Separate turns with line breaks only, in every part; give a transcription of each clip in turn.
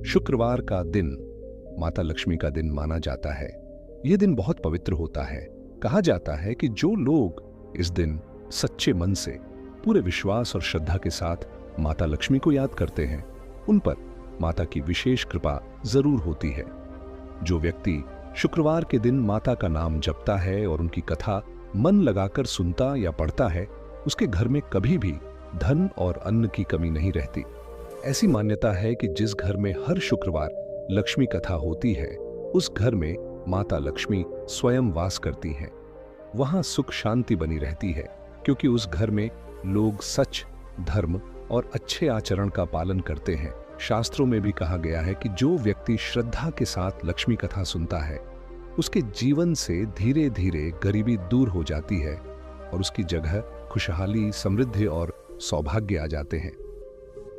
शुक्रवार का दिन माता लक्ष्मी का दिन माना जाता है। यह दिन बहुत पवित्र होता है। कहा जाता है कि जो लोग इस दिन सच्चे मन से, पूरे विश्वास और श्रद्धा के साथ माता लक्ष्मी को याद करते हैं, उन पर माता की विशेष कृपा जरूर होती है। जो व्यक्ति शुक्रवार के दिन माता का नाम जपता है और उनकी कथा मन लगाकर सुनता या पढ़ता है, उसके घर में कभी भी धन और अन्न की कमी नहीं रहती। ऐसी मान्यता है कि जिस घर में हर शुक्रवार लक्ष्मी कथा होती है, उस घर में माता लक्ष्मी स्वयं वास करती हैं। वहां सुख शांति बनी रहती है, क्योंकि उस घर में लोग सच, धर्म और अच्छे आचरण का पालन करते हैं। शास्त्रों में भी कहा गया है कि जो व्यक्ति श्रद्धा के साथ लक्ष्मी कथा सुनता है, उसके जीवन से धीरे धीरे गरीबी दूर हो जाती है और उसकी जगह खुशहाली, समृद्धि और सौभाग्य आ जाते हैं।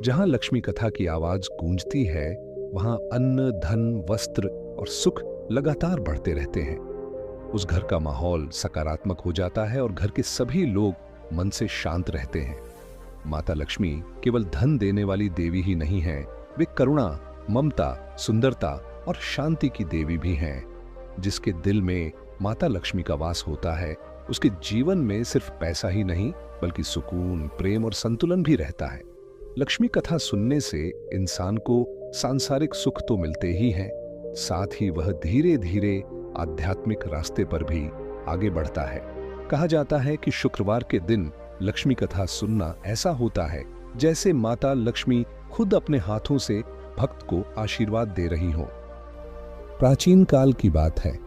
जहां लक्ष्मी कथा की आवाज गूंजती है, वहां अन्न, धन, वस्त्र और सुख लगातार बढ़ते रहते हैं। उस घर का माहौल सकारात्मक हो जाता है और घर के सभी लोग मन से शांत रहते हैं। माता लक्ष्मी केवल धन देने वाली देवी ही नहीं है, वे करुणा, ममता, सुंदरता और शांति की देवी भी हैं। जिसके दिल में माता लक्ष्मी का वास होता है, उसके जीवन में सिर्फ पैसा ही नहीं, बल्कि सुकून, प्रेम और संतुलन भी रहता है। लक्ष्मी कथा सुनने से इंसान को सांसारिक सुख तो मिलते ही हैं, साथ ही वह धीरे धीरे आध्यात्मिक रास्ते पर भी आगे बढ़ता है। कहा जाता है कि शुक्रवार के दिन लक्ष्मी कथा सुनना ऐसा होता है जैसे माता लक्ष्मी खुद अपने हाथों से भक्त को आशीर्वाद दे रही हो। प्राचीन काल की बात है।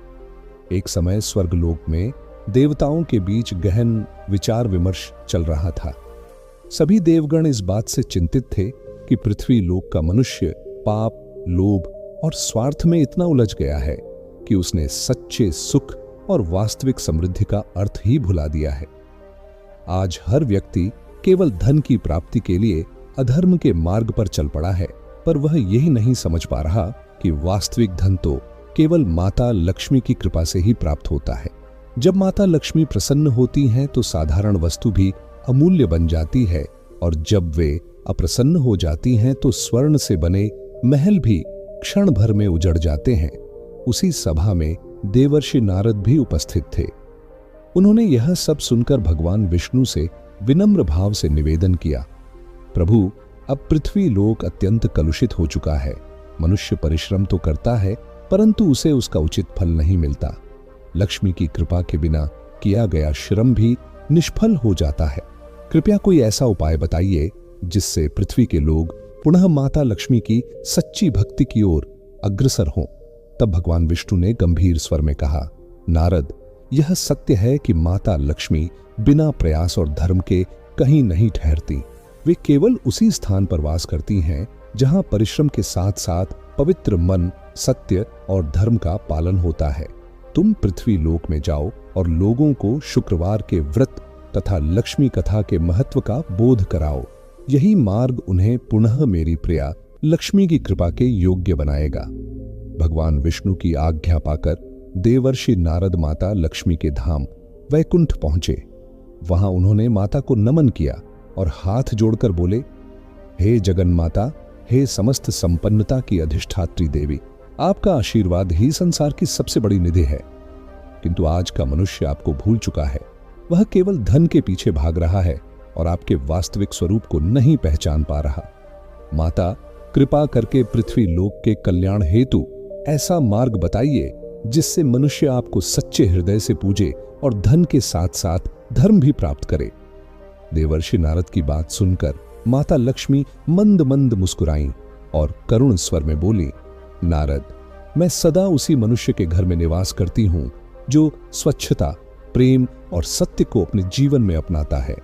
एक समय स्वर्गलोक में देवताओं के बीच गहन विचार विमर्श चल रहा था। सभी देवगण इस बात से चिंतित थे कि पृथ्वी लोक का मनुष्य पाप, लोभ और स्वार्थ में इतना उलझ गया है कि उसने सच्चे सुख और वास्तविक समृद्धि का अर्थ ही भुला दिया है। आज हर व्यक्ति केवल धन की प्राप्ति के लिए अधर्म के मार्ग पर चल पड़ा है, पर वह यही नहीं समझ पा रहा कि वास्तविक धन तो केवल माता लक्ष्मी की कृपा से ही प्राप्त होता है। जब माता लक्ष्मी प्रसन्न होती हैं तो साधारण वस्तु भी अमूल्य बन जाती है, और जब वे अप्रसन्न हो जाती हैं तो स्वर्ण से बने महल भी क्षण भर में उजड़ जाते हैं। उसी सभा में देवर्षि नारद भी उपस्थित थे। उन्होंने यह सब सुनकर भगवान विष्णु से विनम्र भाव से निवेदन किया, प्रभु, अब पृथ्वी लोक अत्यंत कलुषित हो चुका है। मनुष्य परिश्रम तो करता है, परंतु उसे उसका उचित फल नहीं मिलता। लक्ष्मी की कृपा के बिना किया गया श्रम भी निष्फल हो जाता है। कृपया कोई ऐसा उपाय बताइए जिससे पृथ्वी के लोग पुनः माता लक्ष्मी की सच्ची भक्ति की ओर अग्रसर हों। तब भगवान विष्णु ने गंभीर स्वर में कहा, नारद, यह सत्य है कि माता लक्ष्मी बिना प्रयास और धर्म के कहीं नहीं ठहरती। वे केवल उसी स्थान पर वास करती हैं जहां परिश्रम के साथ साथ पवित्र मन, सत्य और धर्म का पालन होता है। तुम पृथ्वी लोक में जाओ और लोगों को शुक्रवार के व्रत तथा लक्ष्मी कथा के महत्व का बोध कराओ। यही मार्ग उन्हें पुनः मेरी प्रिया लक्ष्मी की कृपा के योग्य बनाएगा। भगवान विष्णु की आज्ञा पाकर देवर्षि नारद माता लक्ष्मी के धाम वैकुंठ पहुंचे। वहां उन्होंने माता को नमन किया और हाथ जोड़कर बोले, हे जगन माता, हे समस्त संपन्नता की अधिष्ठात्री देवी, आपका आशीर्वाद ही संसार की सबसे बड़ी निधि है। किंतु आज का मनुष्य आपको भूल चुका है। वह केवल धन के पीछे भाग रहा है और आपके वास्तविक स्वरूप को नहीं पहचान पा रहा। माता, कृपा करके पृथ्वी लोक के कल्याण हेतु ऐसा मार्ग बताइए जिससे मनुष्य आपको सच्चे हृदय से पूजे और धन के साथ साथ धर्म भी प्राप्त करे। देवर्षि नारद की बात सुनकर माता लक्ष्मी मंद मंद मुस्कुराईं और करुण स्वर में बोली, नारद, मैं सदा उसी मनुष्य के घर में निवास करती हूं जो स्वच्छता, प्रेम और सत्य को अपने जीवन में अपनाता है।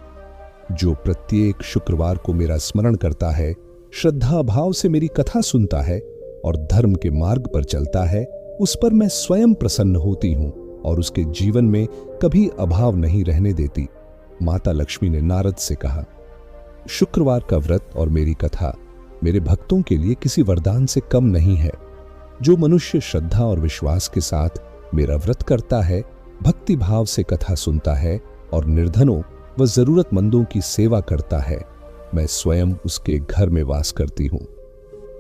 जो प्रत्येक शुक्रवार को मेरा स्मरण करता है, श्रद्धा भाव से मेरी कथा सुनता है और धर्म के मार्ग पर चलता है, उस पर मैं स्वयं प्रसन्न होती हूं और उसके जीवन में कभी अभाव नहीं रहने देती। माता लक्ष्मी ने नारद से कहा, शुक्रवार का व्रत और मेरी कथा मेरे भक्तों के लिए किसी वरदान से कम नहीं है। जो मनुष्य श्रद्धा और विश्वास के साथ मेरा व्रत करता है, भक्ति भाव से कथा सुनता है और निर्धनों व जरूरतमंदों की सेवा करता है, मैं स्वयं उसके घर में वास करती हूं।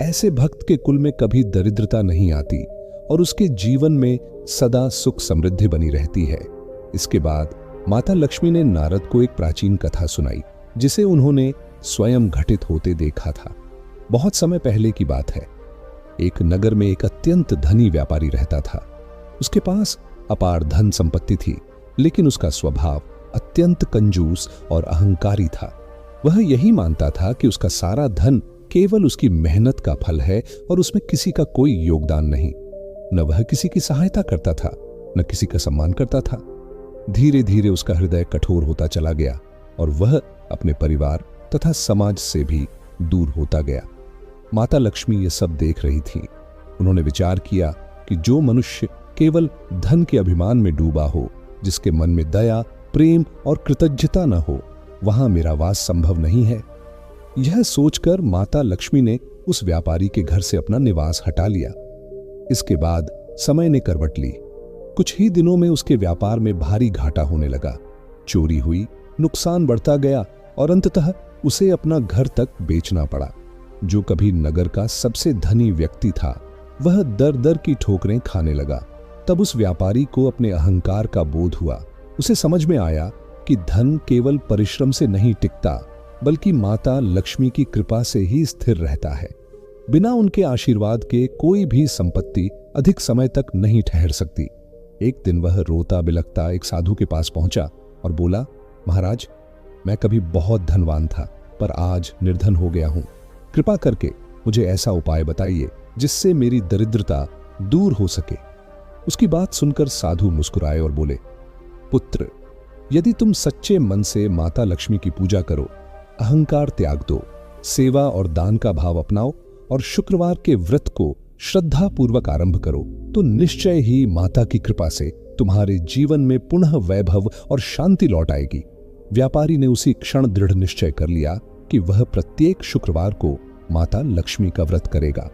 ऐसे भक्त के कुल में कभी दरिद्रता नहीं आती और उसके जीवन में सदा सुख समृद्धि बनी रहती है। इसके बाद माता लक्ष्मी ने नारद को एक प्राचीन कथा सुनाई जिसे उन्होंने स्वयं घटित होते देखा था। बहुत समय पहले की बात है। एक नगर में एक अत्यंत धनी व्यापारी रहता था। उसके पास अपार धन संपत्ति थी, लेकिन उसका स्वभाव अत्यंत कंजूस और अहंकारी था। वह यही मानता था कि उसका सारा धन केवल उसकी मेहनत का फल है और उसमें किसी का कोई योगदान नहीं। न वह किसी की सहायता करता था, न किसी का सम्मान करता था। धीरे धीरे उसका हृदय कठोर होता चला गया और वह अपने परिवार तथा समाज से भी दूर होता गया। माता लक्ष्मी ये सब देख रही थी। उन्होंने विचार किया कि जो मनुष्य केवल धन के अभिमान में डूबा हो, जिसके मन में दया, प्रेम और कृतज्ञता न हो, वहां मेरा वास संभव नहीं है। यह सोचकर माता लक्ष्मी ने उस व्यापारी के घर से अपना निवास हटा लिया। इसके बाद समय ने करवट ली। कुछ ही दिनों में उसके व्यापार में भारी घाटा होने लगा। चोरी हुई, नुकसान बढ़ता गया और अंततः उसे अपना घर तक बेचना पड़ा। जो कभी नगर का सबसे धनी व्यक्ति था, वह दर दर की ठोकरें खाने लगा। तब उस व्यापारी को अपने अहंकार का बोध हुआ। उसे समझ में आया कि धन केवल परिश्रम से नहीं टिकता, बल्कि माता लक्ष्मी की कृपा से ही स्थिर रहता है। बिना उनके आशीर्वाद के कोई भी संपत्ति अधिक समय तक नहीं ठहर सकती। एक दिन वह रोता बिलखता एक साधु के पास पहुंचा और बोला, महाराज, मैं कभी बहुत धनवान था, पर आज निर्धन हो गया हूं। कृपा करके मुझे ऐसा उपाय बताइए जिससे मेरी दरिद्रता दूर हो सके। उसकी बात सुनकर साधु मुस्कुराए और बोले, पुत्र, यदि तुम सच्चे मन से माता लक्ष्मी की पूजा करो, अहंकार त्याग दो, सेवा और दान का भाव अपनाओ और शुक्रवार के व्रत को श्रद्धा पूर्वक आरंभ करो, तो निश्चय ही माता की कृपा से तुम्हारे जीवन में पुनः वैभव और शांति लौट आएगी। व्यापारी ने उसी क्षण दृढ़ निश्चय कर लिया कि वह प्रत्येक शुक्रवार को माता लक्ष्मी का व्रत करेगा।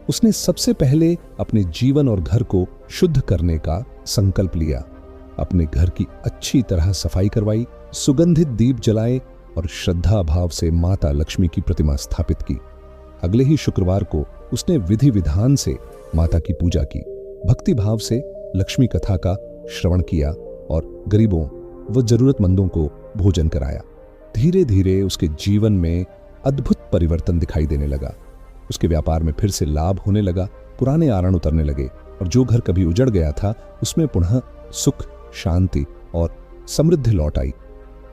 उसने सबसे पहले अपने जीवन और घर को शुद्ध करने का संकल्प लिया। अपने घर की अच्छी तरह सफाई करवाई, सुगंधित दीप जलाए और श्रद्धा भाव से माता लक्ष्मी की प्रतिमा स्थापित की। अगले ही शुक्रवार को उसने विधि विधान से माता की पूजा की, भक्ति भाव से लक्ष्मी कथा का श्रवण किया और गरीबों व जरूरतमंदों को भोजन कराया। धीरे धीरे उसके जीवन में अद्भुत परिवर्तन दिखाई देने लगा। उसके व्यापार में फिर से लाभ होने लगा, पुराने आरण उतरने लगे और जो घर कभी उजड़ गया था उसमें पुनः सुख, शांति और समृद्धि लौट आई।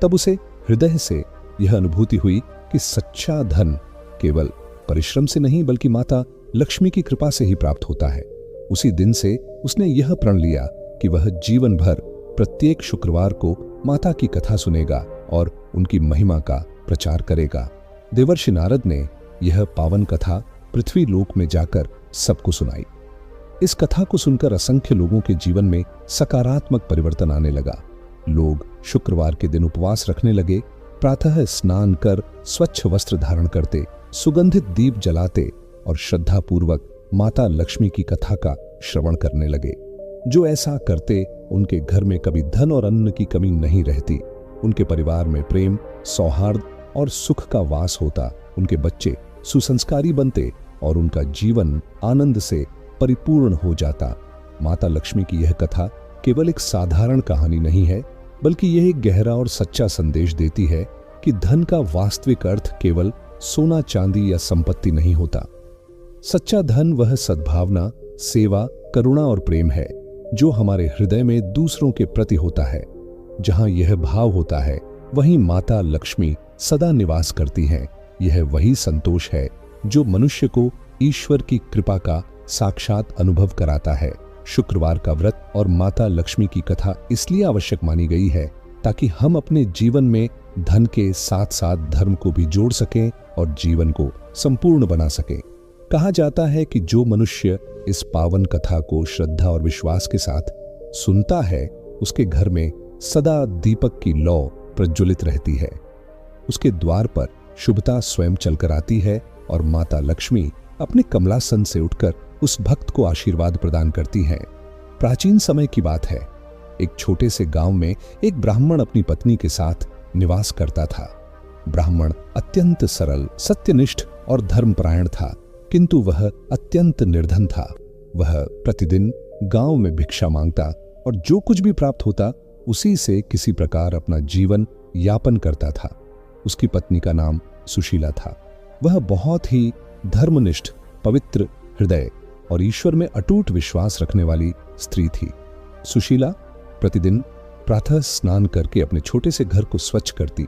तब उसे हृदय से यह अनुभूति हुई कि सच्चा धन केवल परिश्रम से नहीं बल्कि माता लक्ष्मी की कृपा से ही प्राप्त होता है। उसी दिन से उसने यह प्रण लिया कि वह जीवन भर प्रत्येक शुक्रवार को माता की कथा सुनेगा और उनकी महिमा का प्रचार करेगा। देवर्षि नारद ने यह पावन कथा पृथ्वी लोक में जाकर सबको सुनाई। इस कथा को सुनकर असंख्य लोगों के जीवन में सकारात्मक परिवर्तन आने लगा। लोग शुक्रवार के दिन उपवास रखने लगे, प्रातः स्नान कर स्वच्छ वस्त्र धारण करते, सुगंधित दीप जलाते और श्रद्धापूर्वक माता लक्ष्मी की कथा का श्रवण करने लगे। जो ऐसा करते उनके घर में कभी धन और अन्न की कमी नहीं रहती। उनके परिवार में प्रेम, सौहार्द और सुख का वास होता। उनके बच्चे सुसंस्कारी बनते और उनका जीवन आनंद से परिपूर्ण हो जाता। माता लक्ष्मी की यह कथा केवल एक साधारण कहानी नहीं है, बल्कि यह एक गहरा और सच्चा संदेश देती है कि धन का वास्तविक अर्थ केवल सोना, चांदी या संपत्ति नहीं होता। सच्चा धन वह सद्भावना, सेवा, करुणा और प्रेम है जो हमारे हृदय में दूसरों के प्रति होता है। जहां यह भाव होता है, वहीं माता लक्ष्मी सदा निवास करती हैं। यह वही संतोष है जो मनुष्य को ईश्वर की कृपा का साक्षात अनुभव कराता है। शुक्रवार का व्रत और माता लक्ष्मी की कथा इसलिए आवश्यक मानी गई है ताकि हम अपने जीवन में धन के साथ साथ धर्म को भी जोड़ सकें और जीवन को संपूर्ण बना सकें। कहा जाता है कि जो मनुष्य इस पावन कथा को श्रद्धा और विश्वास के साथ सुनता है, उसके घर में सदा दीपक की लौ प्रज्वलित रहती है। उसके द्वार पर शुभता स्वयं चलकर आती है और माता लक्ष्मी अपने कमलासन से उठकर उस भक्त को आशीर्वाद प्रदान करती हैं। प्राचीन समय की बात है। एक छोटे से गांव में एक ब्राह्मण अपनी पत्नी के साथ निवास करता था। ब्राह्मण अत्यंत सरल, सत्यनिष्ठ और धर्मपरायण था, किंतु वह अत्यंत निर्धन था। वह प्रतिदिन गांव में भिक्षा मांगता और जो कुछ भी प्राप्त होता उसी से किसी प्रकार अपना जीवन यापन करता था। उसकी पत्नी का नाम सुशीला था। वह बहुत ही धर्मनिष्ठ, पवित्र हृदय और ईश्वर में अटूट विश्वास रखने वाली स्त्री थी। सुशीला प्रतिदिन प्रातः स्नान करके अपने छोटे से घर को स्वच्छ करती,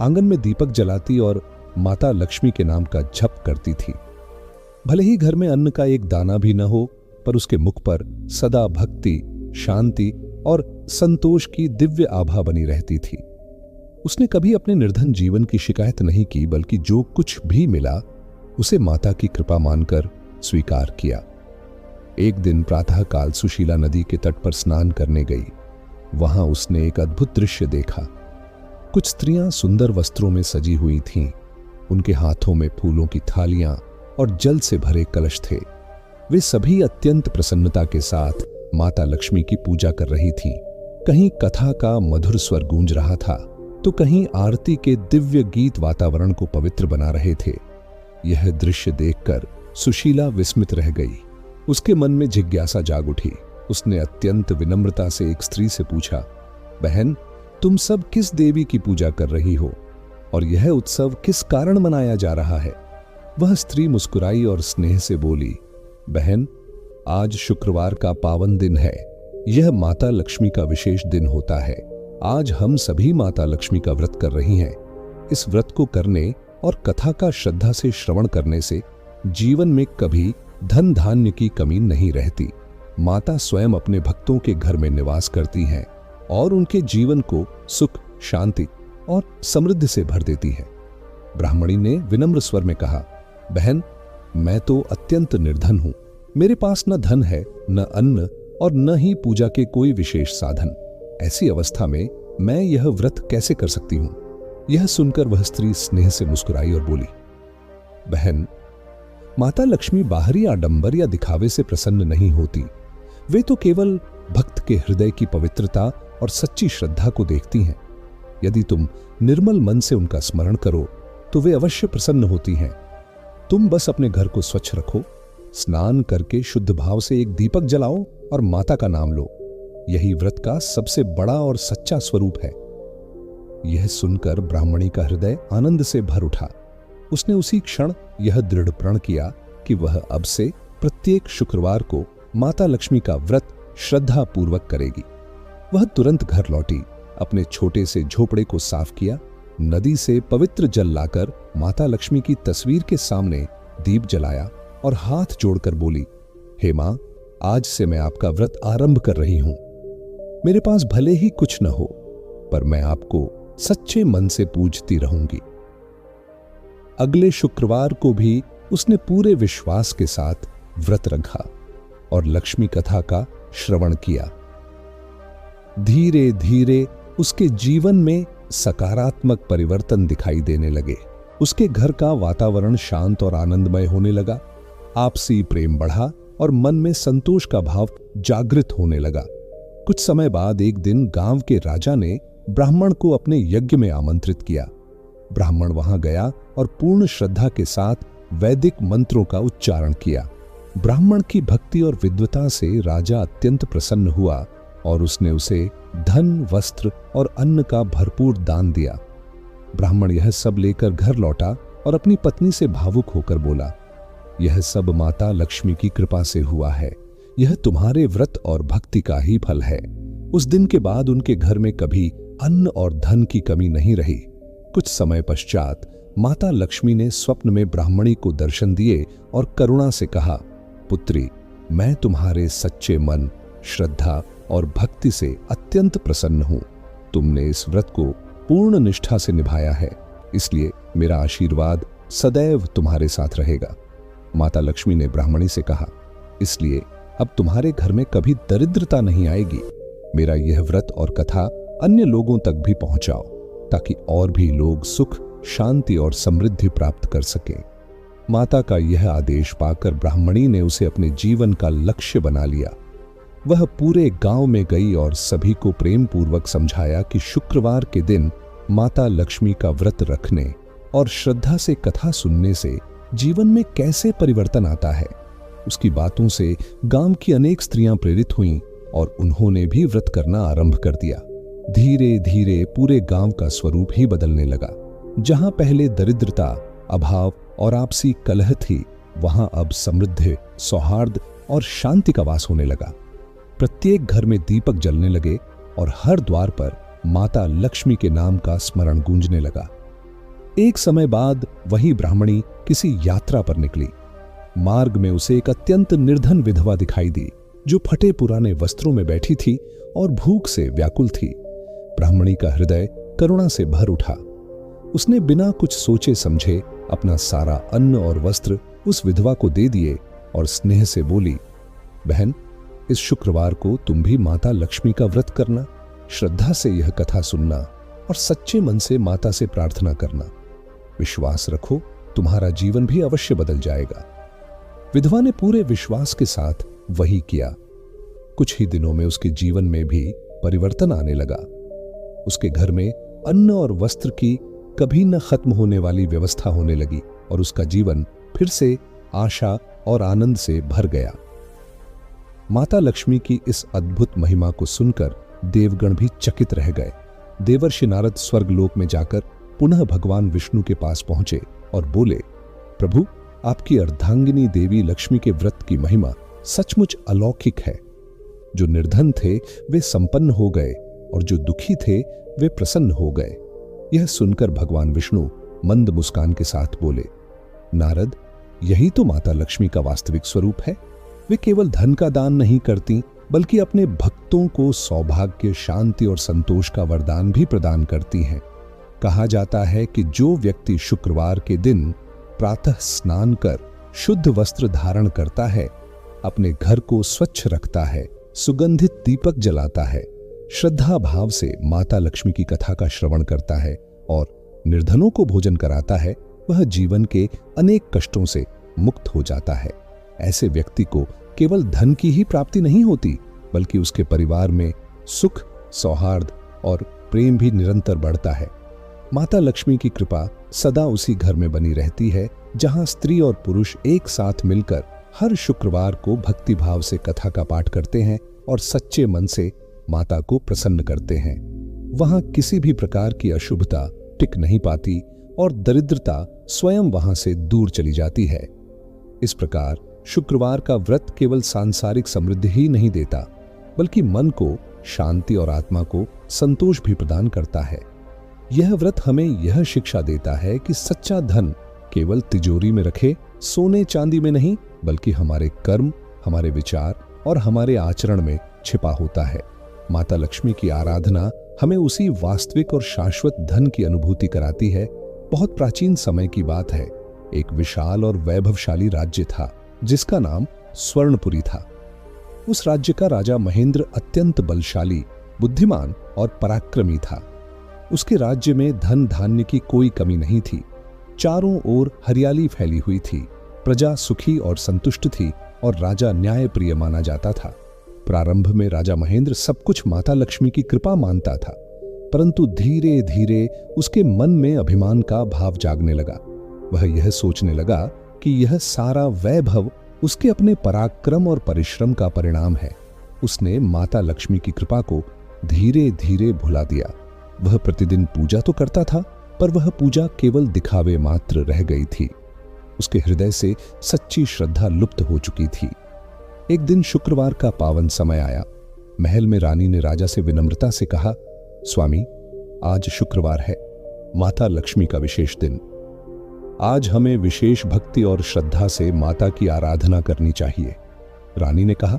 आंगन में दीपक जलाती और माता लक्ष्मी के नाम का जप करती थी। भले ही घर में अन्न का एक दाना भी न हो, पर उसके मुख पर सदा भक्ति, शांति और संतोष की दिव्य आभा बनी रहती थी। उसने कभी अपने निर्धन जीवन की शिकायत नहीं की, बल्कि जो कुछ भी मिला उसे माता की कृपा मानकर स्वीकार किया। एक दिन प्रातःकाल सुशीला नदी के तट पर स्नान करने गई। वहां उसने एक अद्भुत दृश्य देखा। कुछ स्त्रियां सुंदर वस्त्रों में सजी हुई थीं। उनके हाथों में फूलों की थालियां और जल से भरे कलश थे। वे सभी अत्यंत प्रसन्नता के साथ माता लक्ष्मी की पूजा कर रही थीं। कहीं कथा का मधुर स्वर गूंज रहा था, तो कहीं आरती के दिव्य गीत वातावरण को पवित्र बना रहे थे। यह दृश्य देखकर सुशीला विस्मित रह गई। उसके मन में जिज्ञासा जाग उठी। उसने अत्यंत विनम्रता से एक स्त्री से पूछा, बहन, तुम सब किस देवी की पूजा कर रही हो और यह उत्सव किस कारण मनाया जा रहा है? वह स्त्री मुस्कुराई और स्नेह से बोली, बहन, आज शुक्रवार का पावन दिन है। यह माता लक्ष्मी का विशेष दिन होता है। आज हम सभी माता लक्ष्मी का व्रत कर रही हैं। इस व्रत को करने और कथा का श्रद्धा से श्रवण करने से जीवन में कभी धन धान्य की कमी नहीं रहती। माता स्वयं अपने भक्तों के घर में निवास करती हैं और उनके जीवन को सुख, शांति और समृद्धि से भर देती है। ब्राह्मणी ने विनम्र स्वर में कहा, बहन, मैं तो अत्यंत निर्धन हूं। मेरे पास न धन है, न अन्न और न ही पूजा के कोई विशेष साधन। ऐसी अवस्था में मैं यह व्रत कैसे कर सकती हूं? यह सुनकर वह स्त्री स्नेह से मुस्कुराई और बोली, बहन, माता लक्ष्मी बाहरी आडंबर या दिखावे से प्रसन्न नहीं होती। वे तो केवल भक्त के हृदय की पवित्रता और सच्ची श्रद्धा को देखती हैं। यदि तुम निर्मल मन से उनका स्मरण करो तो वे अवश्य प्रसन्न होती हैं। तुम बस अपने घर को स्वच्छ रखो, स्नान करके शुद्ध भाव से एक दीपक जलाओ और माता का नाम लो। यही व्रत का सबसे बड़ा और सच्चा स्वरूप है। यह सुनकर ब्राह्मणी का हृदय आनंद से भर उठा। उसने उसी क्षण यह दृढ़ प्रण किया कि वह अब से प्रत्येक शुक्रवार को माता लक्ष्मी का व्रत श्रद्धा पूर्वक करेगी। वह तुरंत घर लौटी, अपने छोटे से झोपड़े को साफ किया, नदी से पवित्र जल लाकर माता लक्ष्मी की तस्वीर के सामने दीप जलाया और हाथ जोड़कर बोली, हे मां, आज से मैं आपका व्रत आरंभ कर रही हूं। मेरे पास भले ही कुछ न हो, पर मैं आपको सच्चे मन से पूजती रहूंगी। अगले शुक्रवार को भी उसने पूरे विश्वास के साथ व्रत रखा और लक्ष्मी कथा का श्रवण किया। धीरे धीरे उसके जीवन में सकारात्मक परिवर्तन दिखाई देने लगे। उसके घर का वातावरण शांत और आनंदमय होने लगा। आपसी प्रेम बढ़ा और मन में संतोष का भाव जागृत होने लगा। कुछ समय बाद एक दिन गांव के राजा ने ब्राह्मण को अपने यज्ञ में आमंत्रित किया। ब्राह्मण वहां गया और पूर्ण श्रद्धा के साथ वैदिक मंत्रों का उच्चारण किया। ब्राह्मण की भक्ति और विद्वता से राजा अत्यंत प्रसन्न हुआ और उसने उसे धन, वस्त्र और अन्न का भरपूर दान दिया। ब्राह्मण यह सब लेकर घर लौटा और अपनी पत्नी से भावुक होकर बोला, यह सब माता लक्ष्मी की कृपा से हुआ है। यह तुम्हारे व्रत और भक्ति का ही फल है। उस दिन के बाद उनके घर में कभी अन्न और धन की कमी नहीं रही। कुछ समय पश्चात माता लक्ष्मी ने स्वप्न में ब्राह्मणी को दर्शन दिए और करुणा से कहा, पुत्री, मैं तुम्हारे सच्चे मन, श्रद्धा और भक्ति से अत्यंत प्रसन्न हूं। तुमने इस व्रत को पूर्ण निष्ठा से निभाया है, इसलिए मेरा आशीर्वाद सदैव तुम्हारे साथ रहेगा। माता लक्ष्मी ने ब्राह्मणी से कहा, इसलिए अब तुम्हारे घर में कभी दरिद्रता नहीं आएगी। मेरा यह व्रत और कथा अन्य लोगों तक भी पहुंचाओ, ताकि और भी लोग सुख, शांति और समृद्धि प्राप्त कर सकें। माता का यह आदेश पाकर ब्राह्मणी ने उसे अपने जीवन का लक्ष्य बना लिया। वह पूरे गांव में गई और सभी को प्रेम पूर्वक समझाया कि शुक्रवार के दिन माता लक्ष्मी का व्रत रखने और श्रद्धा से कथा सुनने से जीवन में कैसे परिवर्तन आता है। उसकी बातों से गांव की अनेक स्त्रियां प्रेरित हुईं और उन्होंने भी व्रत करना आरंभ कर दिया। धीरे धीरे पूरे गांव का स्वरूप ही बदलने लगा। जहां पहले दरिद्रता, अभाव और आपसी कलह थी, वहां अब समृद्धि, सौहार्द और शांति का वास होने लगा। प्रत्येक घर में दीपक जलने लगे और हर द्वार पर माता लक्ष्मी के नाम का स्मरण गूंजने लगा। एक समय बाद वही ब्राह्मणी किसी यात्रा पर निकली। मार्ग में उसे एक अत्यंत निर्धन विधवा दिखाई दी, जो फटे पुराने वस्त्रों में बैठी थी और भूख से व्याकुल थी। ब्राह्मणी का हृदय करुणा से भर उठा। उसने बिना कुछ सोचे समझे अपना सारा अन्न और वस्त्र उस विधवा को दे दिए और स्नेह से बोली, बहन, इस शुक्रवार को तुम भी माता लक्ष्मी का व्रत करना, श्रद्धा से यह कथा सुनना और सच्चे मन से माता से प्रार्थना करना। विश्वास रखो, तुम्हारा जीवन भी अवश्य बदल जाएगा। विधवा ने पूरे विश्वास के साथ वही किया। कुछ ही दिनों में उसके जीवन में भी परिवर्तन आने लगा। उसके घर में अन्न और वस्त्र की कभी न खत्म होने वाली व्यवस्था होने लगी और उसका जीवन फिर से आशा और आनंद से भर गया। माता लक्ष्मी की इस अद्भुत महिमा को सुनकर देवगण भी चकित रह गए। देवर्षि नारद स्वर्गलोक में जाकर पुनः भगवान विष्णु के पास पहुंचे और बोले, प्रभु, आपकी अर्धांगिनी देवी लक्ष्मी के व्रत की महिमा सचमुच अलौकिक है। जो निर्धन थे वे संपन्न हो गए और जो दुखी थे वे प्रसन्न हो गए। यह सुनकर भगवान विष्णु मंद मुस्कान के साथ बोले, नारद, यही तो माता लक्ष्मी का वास्तविक स्वरूप है। वे केवल धन का दान नहीं करती, बल्कि अपने भक्तों को सौभाग्य, शांति और संतोष का वरदान भी प्रदान करती हैं। कहा जाता है कि जो व्यक्ति शुक्रवार के दिन प्रातः स्नान कर शुद्ध वस्त्र धारण करता है, अपने घर को स्वच्छ रखता है, सुगंधित दीपक जलाता है, श्रद्धा भाव से माता लक्ष्मी की कथा का श्रवण करता है और निर्धनों को भोजन कराता है, वह जीवन के अनेक कष्टों से मुक्त हो जाता है। ऐसे व्यक्ति को केवल धन की ही प्राप्ति नहीं होती, बल्कि उसके परिवार में सुख, सौहार्द और प्रेम भी निरंतर बढ़ता है। माता लक्ष्मी की कृपा सदा उसी घर में बनी रहती है जहां स्त्री और पुरुष एक साथ मिलकर हर शुक्रवार को भक्ति भाव से कथा का पाठ करते हैं और सच्चे मन से माता को प्रसन्न करते हैं। वहां किसी भी प्रकार की अशुभता टिक नहीं पाती और दरिद्रता स्वयं वहां से दूर चली जाती है। इस प्रकार शुक्रवार का व्रत केवल सांसारिक समृद्धि ही नहीं देता, बल्कि मन को शांति और आत्मा को संतोष भी प्रदान करता है। यह व्रत हमें यह शिक्षा देता है कि सच्चा धन केवल तिजोरी में रखे सोने चांदी में नहीं, बल्कि हमारे कर्म, हमारे विचार और हमारे आचरण में छिपा होता है। माता लक्ष्मी की आराधना हमें उसी वास्तविक और शाश्वत धन की अनुभूति कराती है। बहुत प्राचीन समय की बात है। एक विशाल और वैभवशाली राज्य था जिसका नाम स्वर्णपुरी था। उस राज्य का राजा महेंद्र अत्यंत बलशाली, बुद्धिमान और पराक्रमी था। उसके राज्य में धन धान्य की कोई कमी नहीं थी। चारों ओर हरियाली फैली हुई थी। प्रजा सुखी और संतुष्ट थी और राजा न्यायप्रिय माना जाता था। प्रारंभ में राजा महेंद्र सब कुछ माता लक्ष्मी की कृपा मानता था, परंतु धीरे धीरे उसके मन में अभिमान का भाव जागने लगा। वह यह सोचने लगा कि यह सारा वैभव उसके अपने पराक्रम और परिश्रम का परिणाम है। उसने माता लक्ष्मी की कृपा को धीरे धीरे भुला दिया। वह प्रतिदिन पूजा तो करता था, पर वह पूजा केवल दिखावे मात्र रह गई थी। उसके हृदय से सच्ची श्रद्धा लुप्त हो चुकी थी। एक दिन शुक्रवार का पावन समय आया। महल में रानी ने राजा से विनम्रता से कहा, स्वामी, आज शुक्रवार है, माता लक्ष्मी का विशेष दिन। आज हमें विशेष भक्ति और श्रद्धा से माता की आराधना करनी चाहिए। रानी ने कहा,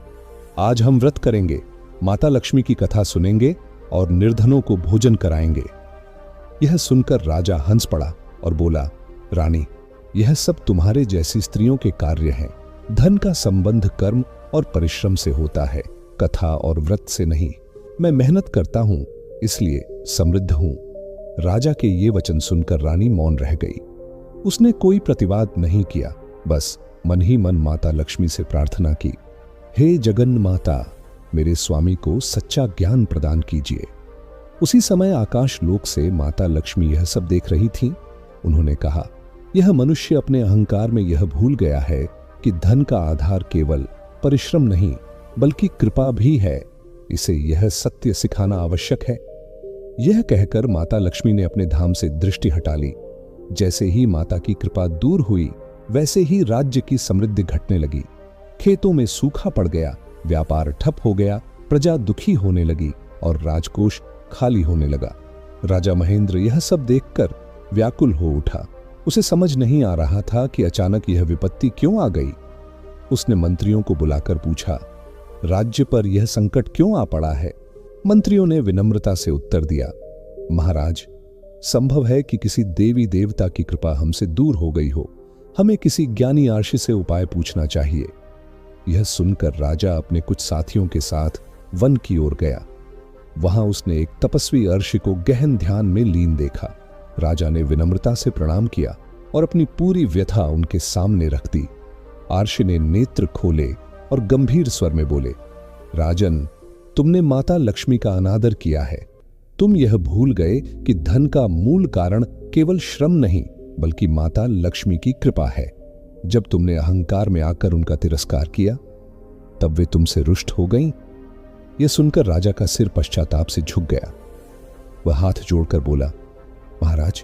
आज हम व्रत करेंगे, माता लक्ष्मी की कथा सुनेंगे और निर्धनों को भोजन कराएंगे। यह सुनकर राजा हंस पड़ा और बोला, रानी, यह सब तुम्हारे जैसी स्त्रियों के कार्य हैं। धन का संबंध कर्म और परिश्रम से होता है, कथा और व्रत से नहीं। मैं मेहनत करता हूं, इसलिए समृद्ध हूं। राजा के ये वचन सुनकर रानी मौन रह गई। उसने कोई प्रतिवाद नहीं किया, बस मन ही मन माता लक्ष्मी से प्रार्थना की, हे जगन माता, मेरे स्वामी को सच्चा ज्ञान प्रदान कीजिए। उसी समय आकाश लोक से माता लक्ष्मी यह सब देख रही थीं। उन्होंने कहा, यह मनुष्य अपने अहंकार में यह भूल गया है कि धन का आधार केवल परिश्रम नहीं बल्कि कृपा भी है। इसे यह सत्य सिखाना आवश्यक है। यह कहकर माता लक्ष्मी ने अपने धाम से दृष्टि हटा ली। जैसे ही माता की कृपा दूर हुई, वैसे ही राज्य की समृद्धि घटने लगी। खेतों में सूखा पड़ गया, व्यापार ठप हो गया, प्रजा दुखी होने लगी और राजकोष खाली होने लगा। राजा महेंद्र यह सब देखकर व्याकुल हो उठा। उसे समझ नहीं आ रहा था कि अचानक यह विपत्ति क्यों आ गई। उसने मंत्रियों को बुलाकर पूछा, राज्य पर यह संकट क्यों आ पड़ा है? मंत्रियों ने विनम्रता से उत्तर दिया, महाराज, संभव है कि किसी देवी देवता की कृपा हमसे दूर हो गई हो। हमें किसी ज्ञानी आर्षि से उपाय पूछना चाहिए। यह सुनकर राजा अपने कुछ साथियों के साथ वन की ओर गया। वहां उसने एक तपस्वी अर्षि को गहन ध्यान में लीन देखा। राजा ने विनम्रता से प्रणाम किया और अपनी पूरी व्यथा उनके सामने रख दी। आर्षि ने नेत्र खोले और गंभीर स्वर में बोले, राजन, तुमने माता लक्ष्मी का अनादर किया है। तुम यह भूल गए कि धन का मूल कारण केवल श्रम नहीं बल्कि माता लक्ष्मी की कृपा है। जब तुमने अहंकार में आकर उनका तिरस्कार किया, तब वे तुमसे रुष्ट हो गईं। यह सुनकर राजा का सिर पश्चाताप से झुक गया। वह हाथ जोड़कर बोला, महाराज,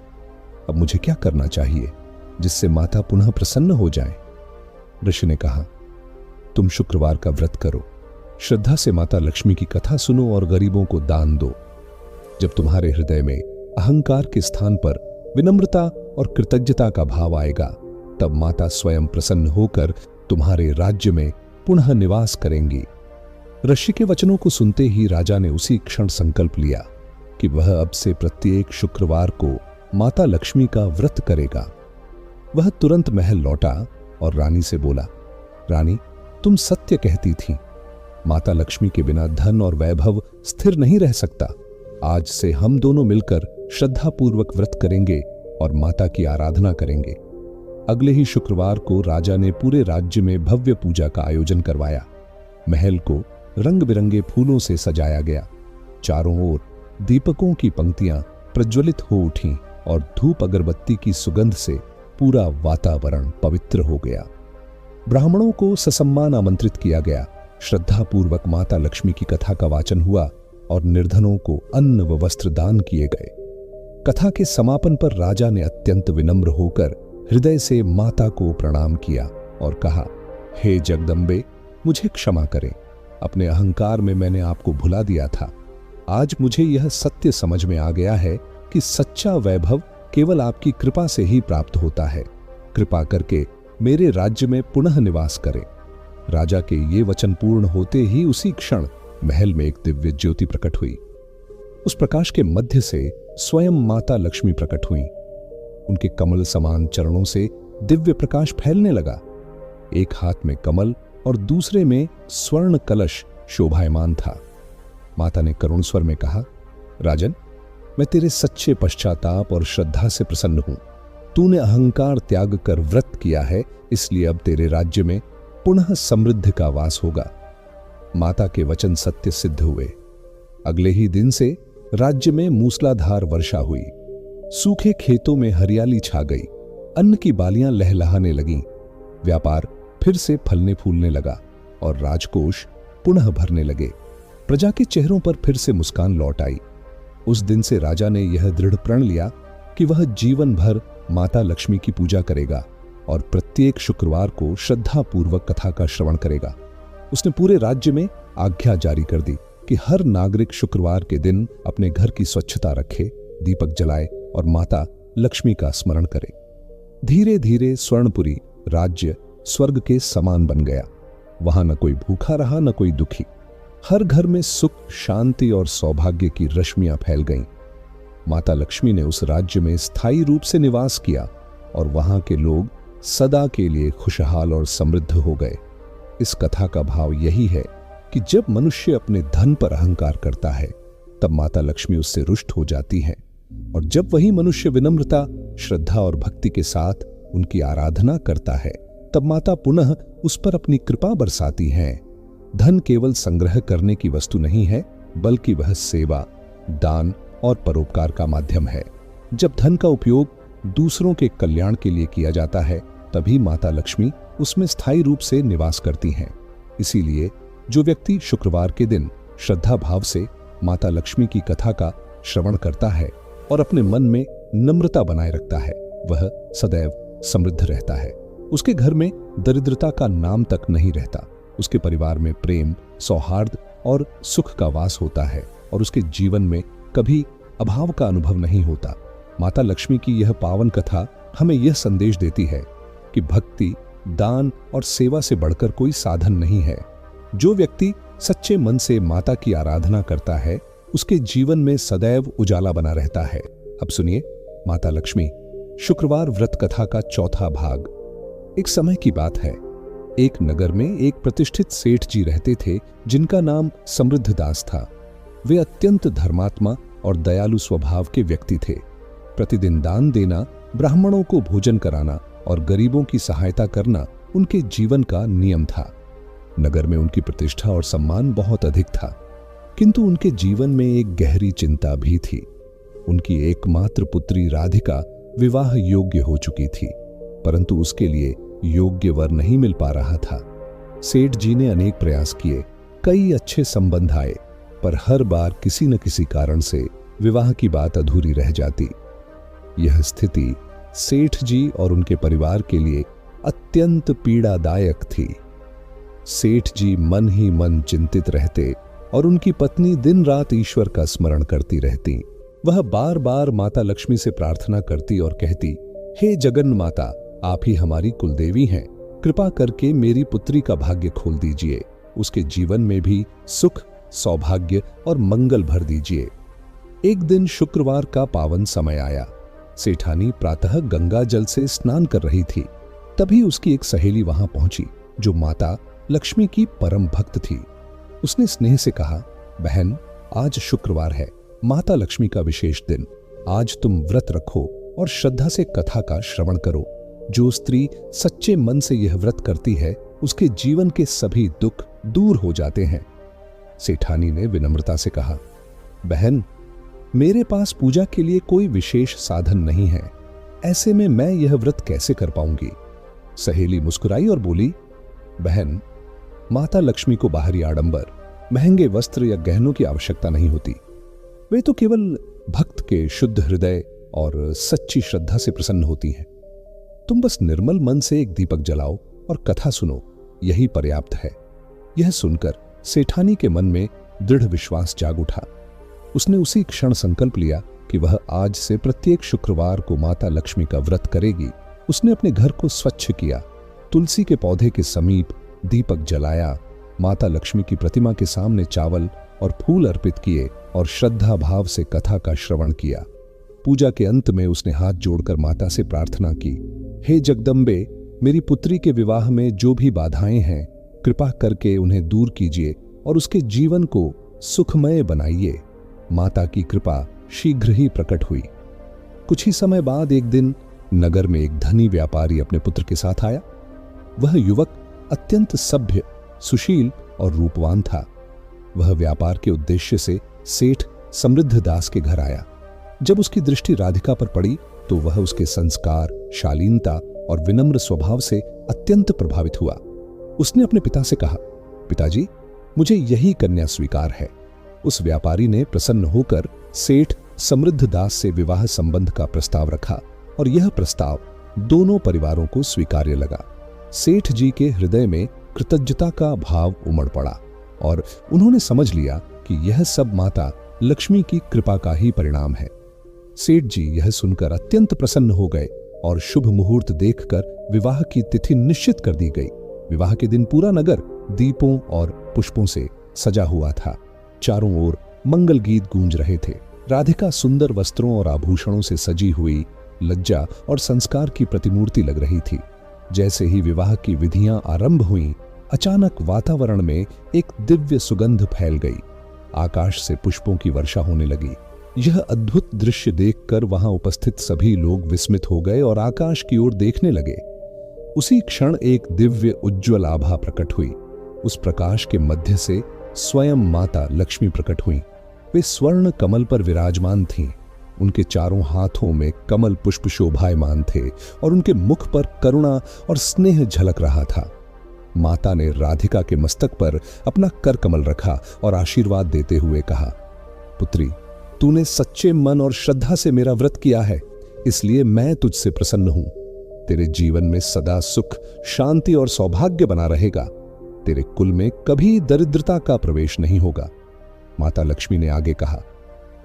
अब मुझे क्या करना चाहिए जिससे माता पुनः प्रसन्न हो जाए? ऋषि ने कहा, तुम शुक्रवार का व्रत करो, श्रद्धा से माता लक्ष्मी की कथा सुनो और गरीबों को दान दो। जब तुम्हारे हृदय में अहंकार के स्थान पर विनम्रता और कृतज्ञता का भाव आएगा, तब माता स्वयं प्रसन्न होकर तुम्हारे राज्य में पुनः निवास करेंगी। ऋषि के वचनों को सुनते ही राजा ने उसी क्षण संकल्प लिया कि वह अब से प्रत्येक शुक्रवार को माता लक्ष्मी का व्रत करेगा। वह तुरंत महल लौटा और रानी से बोला, रानी, तुम सत्य कहती थी। माता लक्ष्मी के बिना धन और वैभव स्थिर नहीं रह सकता। आज से हम दोनों मिलकर श्रद्धापूर्वक व्रत करेंगे और माता की आराधना करेंगे। अगले ही शुक्रवार को राजा ने पूरे राज्य में भव्य पूजा का आयोजन करवाया। महल को रंग बिरंगे फूलों से सजाया गया। चारों ओर दीपकों की पंक्तियां प्रज्वलित हो उठीं और धूप अगरबत्ती की सुगंध से पूरा वातावरण पवित्र हो गया। ब्राह्मणों को ससम्मान आमंत्रित किया गया। श्रद्धापूर्वक माता लक्ष्मी की कथा का वाचन हुआ और निर्धनों को अन्न व वस्त्र दान किए गए। कथा के समापन पर राजा ने अत्यंत विनम्र होकर हृदय से माता को प्रणाम किया और कहा, हे जगदम्बे, मुझे क्षमा करें। अपने अहंकार में मैंने आपको भुला दिया था। आज मुझे यह सत्य समझ में आ गया है कि सच्चा वैभव केवल आपकी कृपा से ही प्राप्त होता है। कृपा करके मेरे राज्य में पुनः निवास करें। राजा के ये वचन पूर्ण होते ही उसी क्षण महल में एक दिव्य ज्योति प्रकट हुई। उस प्रकाश के मध्य से स्वयं माता लक्ष्मी प्रकट हुई। उनके कमल समान चरणों से दिव्य प्रकाश फैलने लगा। एक हाथ में कमल और दूसरे में स्वर्ण कलश शोभायमान था। माता ने करुण स्वर में कहा, राजन, मैं तेरे सच्चे पश्चाताप और श्रद्धा से प्रसन्न हूं। तूने अहंकार त्याग कर व्रत किया है, इसलिए अब तेरे राज्य में पुनः समृद्धि का वास होगा। माता के वचन सत्य सिद्ध हुए। अगले ही दिन से राज्य में मूसलाधार वर्षा हुई। सूखे खेतों में हरियाली छा गई। अन्न की बालियां लहलहाने लगीं। व्यापार फिर से फलने फूलने लगा और राजकोष पुनः भरने लगे। प्रजा के चेहरों पर फिर से मुस्कान लौट आई। उस दिन से राजा ने यह दृढ़ प्रण लिया कि वह जीवन भर माता लक्ष्मी की पूजा करेगा और प्रत्येक शुक्रवार को श्रद्धापूर्वक कथा का श्रवण करेगा। उसने पूरे राज्य में आज्ञा जारी कर दी कि हर नागरिक शुक्रवार के दिन अपने घर की स्वच्छता रखे, दीपक जलाए और माता लक्ष्मी का स्मरण करे। धीरे धीरे स्वर्णपुरी राज्य स्वर्ग के समान बन गया। वहां न कोई भूखा रहा, न कोई दुखी। हर घर में सुख, शांति और सौभाग्य की रश्मियां फैल गईं। माता लक्ष्मी ने उस राज्य में स्थायी रूप से निवास किया और वहां के लोग सदा के लिए खुशहाल और समृद्ध हो गए। इस कथा का भाव यही है कि जब मनुष्य अपने धन पर अहंकार करता है, तब माता लक्ष्मी उससे रुष्ट हो जाती हैं, और जब वही मनुष्य विनम्रता, श्रद्धा और भक्ति के साथ उनकी आराधना करता है, तब माता पुनः उस पर अपनी कृपा बरसाती हैं। धन केवल संग्रह करने की वस्तु नहीं है, बल्कि वह सेवा, दान और परोपकार का माध्यम है। जब धन का उपयोग दूसरों के कल्याण के लिए किया जाता है, तभी माता लक्ष्मी उसमें स्थायी रूप से निवास करती हैं। इसीलिए जो व्यक्ति शुक्रवार के दिन श्रद्धा भाव से माता लक्ष्मी की कथा का श्रवण करता है और अपने मन में नम्रता बनाए रखता है, वह सदैव समृद्ध रहता है। उसके घर में दरिद्रता का नाम तक नहीं रहता। उसके परिवार में प्रेम, सौहार्द और सुख का वास होता है और उसके जीवन में कभी अभाव का अनुभव नहीं होता। माता लक्ष्मी की यह पावन कथा हमें यह संदेश देती है कि भक्ति, दान और सेवा से बढ़कर कोई साधन नहीं है। जो व्यक्ति सच्चे मन से माता की आराधना करता है, उसके जीवन में सदैव उजाला बना रहता है। अब सुनिए माता लक्ष्मी शुक्रवार व्रत कथा का चौथा भाग। एक समय की बात है, एक नगर में एक प्रतिष्ठित सेठ जी रहते थे जिनका नाम समृद्ध दास था। वे अत्यंत धर्मात्मा और दयालु स्वभाव के व्यक्ति थे। प्रतिदिन दान देना, ब्राह्मणों को भोजन कराना और गरीबों की सहायता करना उनके जीवन का नियम था। नगर में उनकी प्रतिष्ठा और सम्मान बहुत अधिक था, किंतु उनके जीवन में एक गहरी चिंता भी थी। उनकी एकमात्र पुत्री राधिका विवाह योग्य हो चुकी थी, परंतु उसके लिए योग्य वर नहीं मिल पा रहा था। सेठ जी ने अनेक प्रयास किए, कई अच्छे संबंध आए, पर हर बार किसी न किसी कारण से विवाह की बात अधूरी रह जाती। यह स्थिति सेठ जी और उनके परिवार के लिए अत्यंत पीड़ादायक थी। सेठ जी मन ही मन चिंतित रहते और उनकी पत्नी दिन रात ईश्वर का स्मरण करती रहती। वह बार बार माता लक्ष्मी से प्रार्थना करती और कहती, हे जगन माता, आप ही हमारी कुलदेवी हैं, कृपा करके मेरी पुत्री का भाग्य खोल दीजिए, उसके जीवन में भी सुख, सौभाग्य और मंगल भर दीजिए। एक दिन शुक्रवार का पावन समय आया। सेठानी प्रातः गंगा जल से स्नान कर रही थी। तभी उसकी एक सहेली वहां पहुंची जो माता लक्ष्मी की परम भक्त थी। उसने स्नेह से कहा, बहन, आज शुक्रवार है, माता लक्ष्मी का विशेष दिन। आज तुम व्रत रखो और श्रद्धा से कथा का श्रवण करो। जो स्त्री सच्चे मन से यह व्रत करती है, उसके जीवन के सभी दुख दूर हो जाते हैं। सेठानी ने विनम्रता से कहा, बहन, मेरे पास पूजा के लिए कोई विशेष साधन नहीं है, ऐसे में मैं यह व्रत कैसे कर पाऊंगी? सहेली मुस्कुराई और बोली, बहन, माता लक्ष्मी को बाहरी आडंबर, महंगे वस्त्र या गहनों की आवश्यकता नहीं होती। वे तो केवल भक्त के शुद्ध हृदय और सच्ची श्रद्धा से प्रसन्न होती हैं। तुम बस निर्मल मन से एक दीपक जलाओ और कथा सुनो, यही पर्याप्त है। यह सुनकर सेठानी के मन में दृढ़ विश्वास जाग उठा। उसने उसी क्षण संकल्प लिया कि वह आज से प्रत्येक शुक्रवार को माता लक्ष्मी का व्रत करेगी। उसने अपने घर को स्वच्छ किया, तुलसी के पौधे के समीप दीपक जलाया, माता लक्ष्मी की प्रतिमा के सामने चावल और फूल अर्पित किए और श्रद्धा भाव से कथा का श्रवण किया। पूजा के अंत में उसने हाथ जोड़कर माता से प्रार्थना की, हे जगदम्बे, मेरी पुत्री के विवाह में जो भी बाधाएं हैं, कृपा करके उन्हें दूर कीजिए और उसके जीवन को सुखमय बनाइए। माता की कृपा शीघ्र ही प्रकट हुई। कुछ ही समय बाद एक दिन नगर में एक धनी व्यापारी अपने पुत्र के साथ आया। वह युवक अत्यंत सभ्य, सुशील और रूपवान था। वह व्यापार के उद्देश्य से सेठ समृद्ध दास के घर आया। जब उसकी दृष्टि राधिका पर पड़ी तो वह उसके संस्कार, शालीनता और विनम्र स्वभाव से अत्यंत प्रभावित हुआ। उसने अपने पिता से कहा, पिताजी, मुझे यही कन्या स्वीकार है। उस व्यापारी ने प्रसन्न होकर सेठ समृद्ध दास से विवाह संबंध का प्रस्ताव रखा और यह प्रस्ताव दोनों परिवारों को स्वीकार्य लगा। सेठ जी के हृदय में कृतज्ञता का भाव उमड़ पड़ा और उन्होंने समझ लिया कि यह सब माता लक्ष्मी की कृपा का ही परिणाम है। सेठ जी यह सुनकर अत्यंत प्रसन्न हो गए और शुभ मुहूर्त देखकर विवाह की तिथि निश्चित कर दी गई। विवाह के दिन पूरा नगर दीपों और पुष्पों से सजा हुआ था। चारों ओर मंगल गीत गूंज रहे थे। राधिका सुंदर वस्त्रों और आभूषणों से सजी हुई लज्जा और संस्कार की प्रतिमूर्ति लग रही थी। जैसे ही विवाह की विधियां आरंभ हुईं, अचानक वातावरण में एक दिव्य सुगंध फैल गई। आकाश से पुष्पों की वर्षा होने लगी। यह अद्भुत दृश्य देखकर वहां उपस्थित सभी लोग विस्मित हो गए और आकाश की ओर देखने लगे। उसी क्षण एक दिव्य उज्ज्वल आभा प्रकट हुई। उस प्रकाश के मध्य से स्वयं माता लक्ष्मी प्रकट हुई। वे स्वर्ण कमल पर विराजमान थीं। उनके चारों हाथों में कमल पुष्प शोभायमान थे और उनके मुख पर करुणा और स्नेह झलक रहा था। माता ने राधिका के मस्तक पर अपना कर कमल रखा और आशीर्वाद देते हुए कहा, पुत्री, तूने सच्चे मन और श्रद्धा से मेरा व्रत किया है, इसलिए मैं तुझसे प्रसन्न हूं। तेरे जीवन में सदा सुख, शांति और सौभाग्य बना रहेगा। तेरे कुल में कभी दरिद्रता का प्रवेश नहीं होगा। माता लक्ष्मी ने आगे कहा,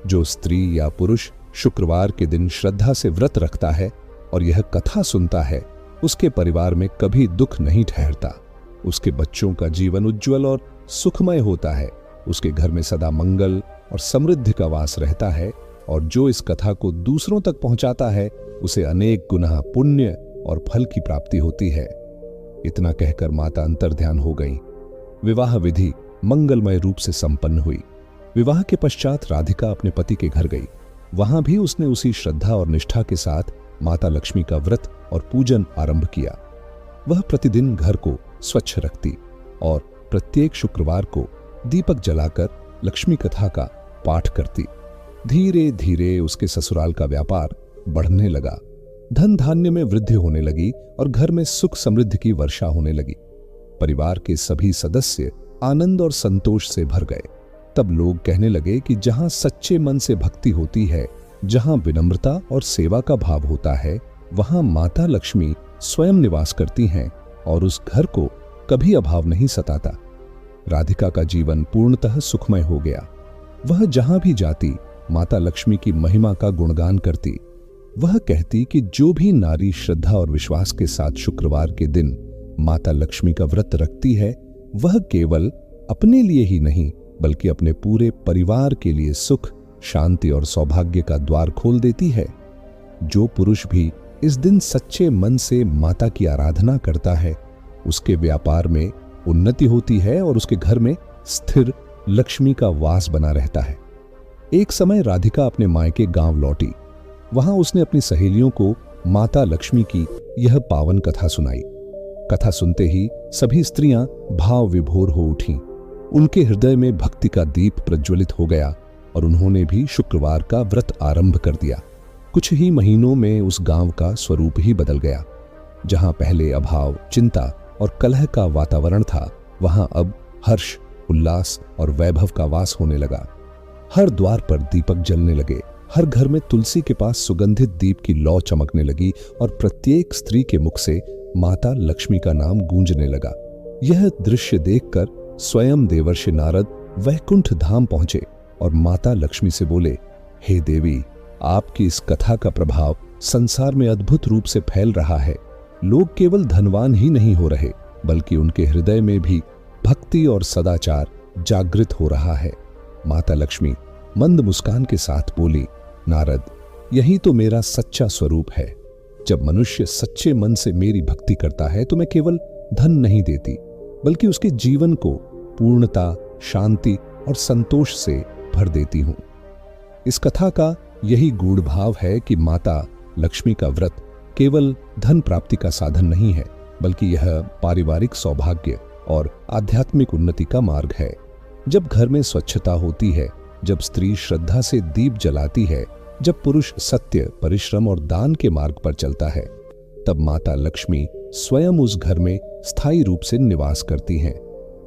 जो स्त्री या पुरुष शुक्रवार के दिन श्रद्धा से व्रत रखता है और यह कथा सुनता है, उसके परिवार में कभी दुख नहीं ठहरता। उसके बच्चों का जीवन उज्जवल और सुखमय होता है। उसके घर में सदा मंगल और समृद्धि का वास रहता है और जो इस कथा को दूसरों तक पहुंचाता है, उसे अनेक गुना पुण्य और फल की प्राप्ति होती है। इतना कहकर माता अंतर्ध्यान हो गई। विवाह विधि मंगलमय रूप से संपन्न हुई। विवाह के पश्चात राधिका अपने पति के घर गई। वहां भी उसने उसी श्रद्धा और निष्ठा के साथ माता लक्ष्मी का व्रत और पूजन आरंभ किया। वह प्रतिदिन घर को स्वच्छ रखती और प्रत्येक शुक्रवार को दीपक जलाकर लक्ष्मी कथा का पाठ करती। धीरे धीरे उसके ससुराल का व्यापार बढ़ने लगा। धन धान्य में वृद्धि होने लगी और घर में सुख समृद्धि की वर्षा होने लगी। परिवार के सभी सदस्य आनंद और संतोष से भर गए। तब लोग कहने लगे कि जहां सच्चे मन से भक्ति होती है, जहां विनम्रता और सेवा का भाव होता है, वहां माता लक्ष्मी स्वयं निवास करती हैं और उस घर को कभी अभाव नहीं सताता। राधिका का जीवन पूर्णतः सुखमय हो गया। वह जहां भी जाती माता लक्ष्मी की महिमा का गुणगान करती। वह कहती कि जो भी नारी श्रद्धा और विश्वास के साथ शुक्रवार के दिन माता लक्ष्मी का व्रत रखती है, वह केवल अपने लिए ही नहीं बल्कि अपने पूरे परिवार के लिए सुख, शांति और सौभाग्य का द्वार खोल देती है। जो पुरुष भी इस दिन सच्चे मन से माता की आराधना करता है, उसके व्यापार में उन्नति होती है और उसके घर में स्थिर लक्ष्मी का वास बना रहता है। एक समय राधिका अपने मायके गांव लौटी। वहां उसने अपनी सहेलियों को माता लक्ष्मी की यह पावन कथा सुनाई। कथा सुनते ही सभी स्त्रियां भाव विभोर हो उठीं। उनके हृदय में भक्ति का दीप प्रज्वलित हो गया और उन्होंने भी शुक्रवार का व्रत आरंभ कर दिया। कुछ ही महीनों में उस गांव का स्वरूप ही बदल गया। जहां पहले अभाव, चिंता और कलह का वातावरण था, वहां अब हर्ष, उल्लास और वैभव का वास होने लगा। हर द्वार पर दीपक जलने लगे। हर घर में तुलसी के पास सुगंधित दीप की लौ चमकने लगी और प्रत्येक स्त्री के मुख से माता लक्ष्मी का नाम गूंजने लगा। यह दृश्य देखकर स्वयं देवर्षि नारद वैकुंठ धाम पहुंचे और माता लक्ष्मी से बोले, हे देवी, आपकी इस कथा का प्रभाव संसार में अद्भुत रूप से फैल रहा है। लोग केवल धनवान ही नहीं हो रहे, बल्कि उनके हृदय में भी भक्ति और सदाचार जागृत हो रहा है। माता लक्ष्मी मंद मुस्कान के साथ बोली, नारद, यही तो मेरा सच्चा स्वरूप है। जब मनुष्य सच्चे मन से मेरी भक्ति करता है तो मैं केवल धन नहीं देती, बल्कि उसके जीवन को पूर्णता, शांति और संतोष से भर देती हूं। इस कथा का यही गूढ़ भाव है कि माता लक्ष्मी का व्रत केवल धन प्राप्ति का साधन नहीं है, बल्कि यह पारिवारिक सौभाग्य और आध्यात्मिक उन्नति का मार्ग है। जब घर में स्वच्छता होती है, जब स्त्री श्रद्धा से दीप जलाती है, जब पुरुष सत्य, परिश्रम और दान के मार्ग पर चलता है, तब माता लक्ष्मी स्वयं उस घर में स्थायी रूप से निवास करती हैं।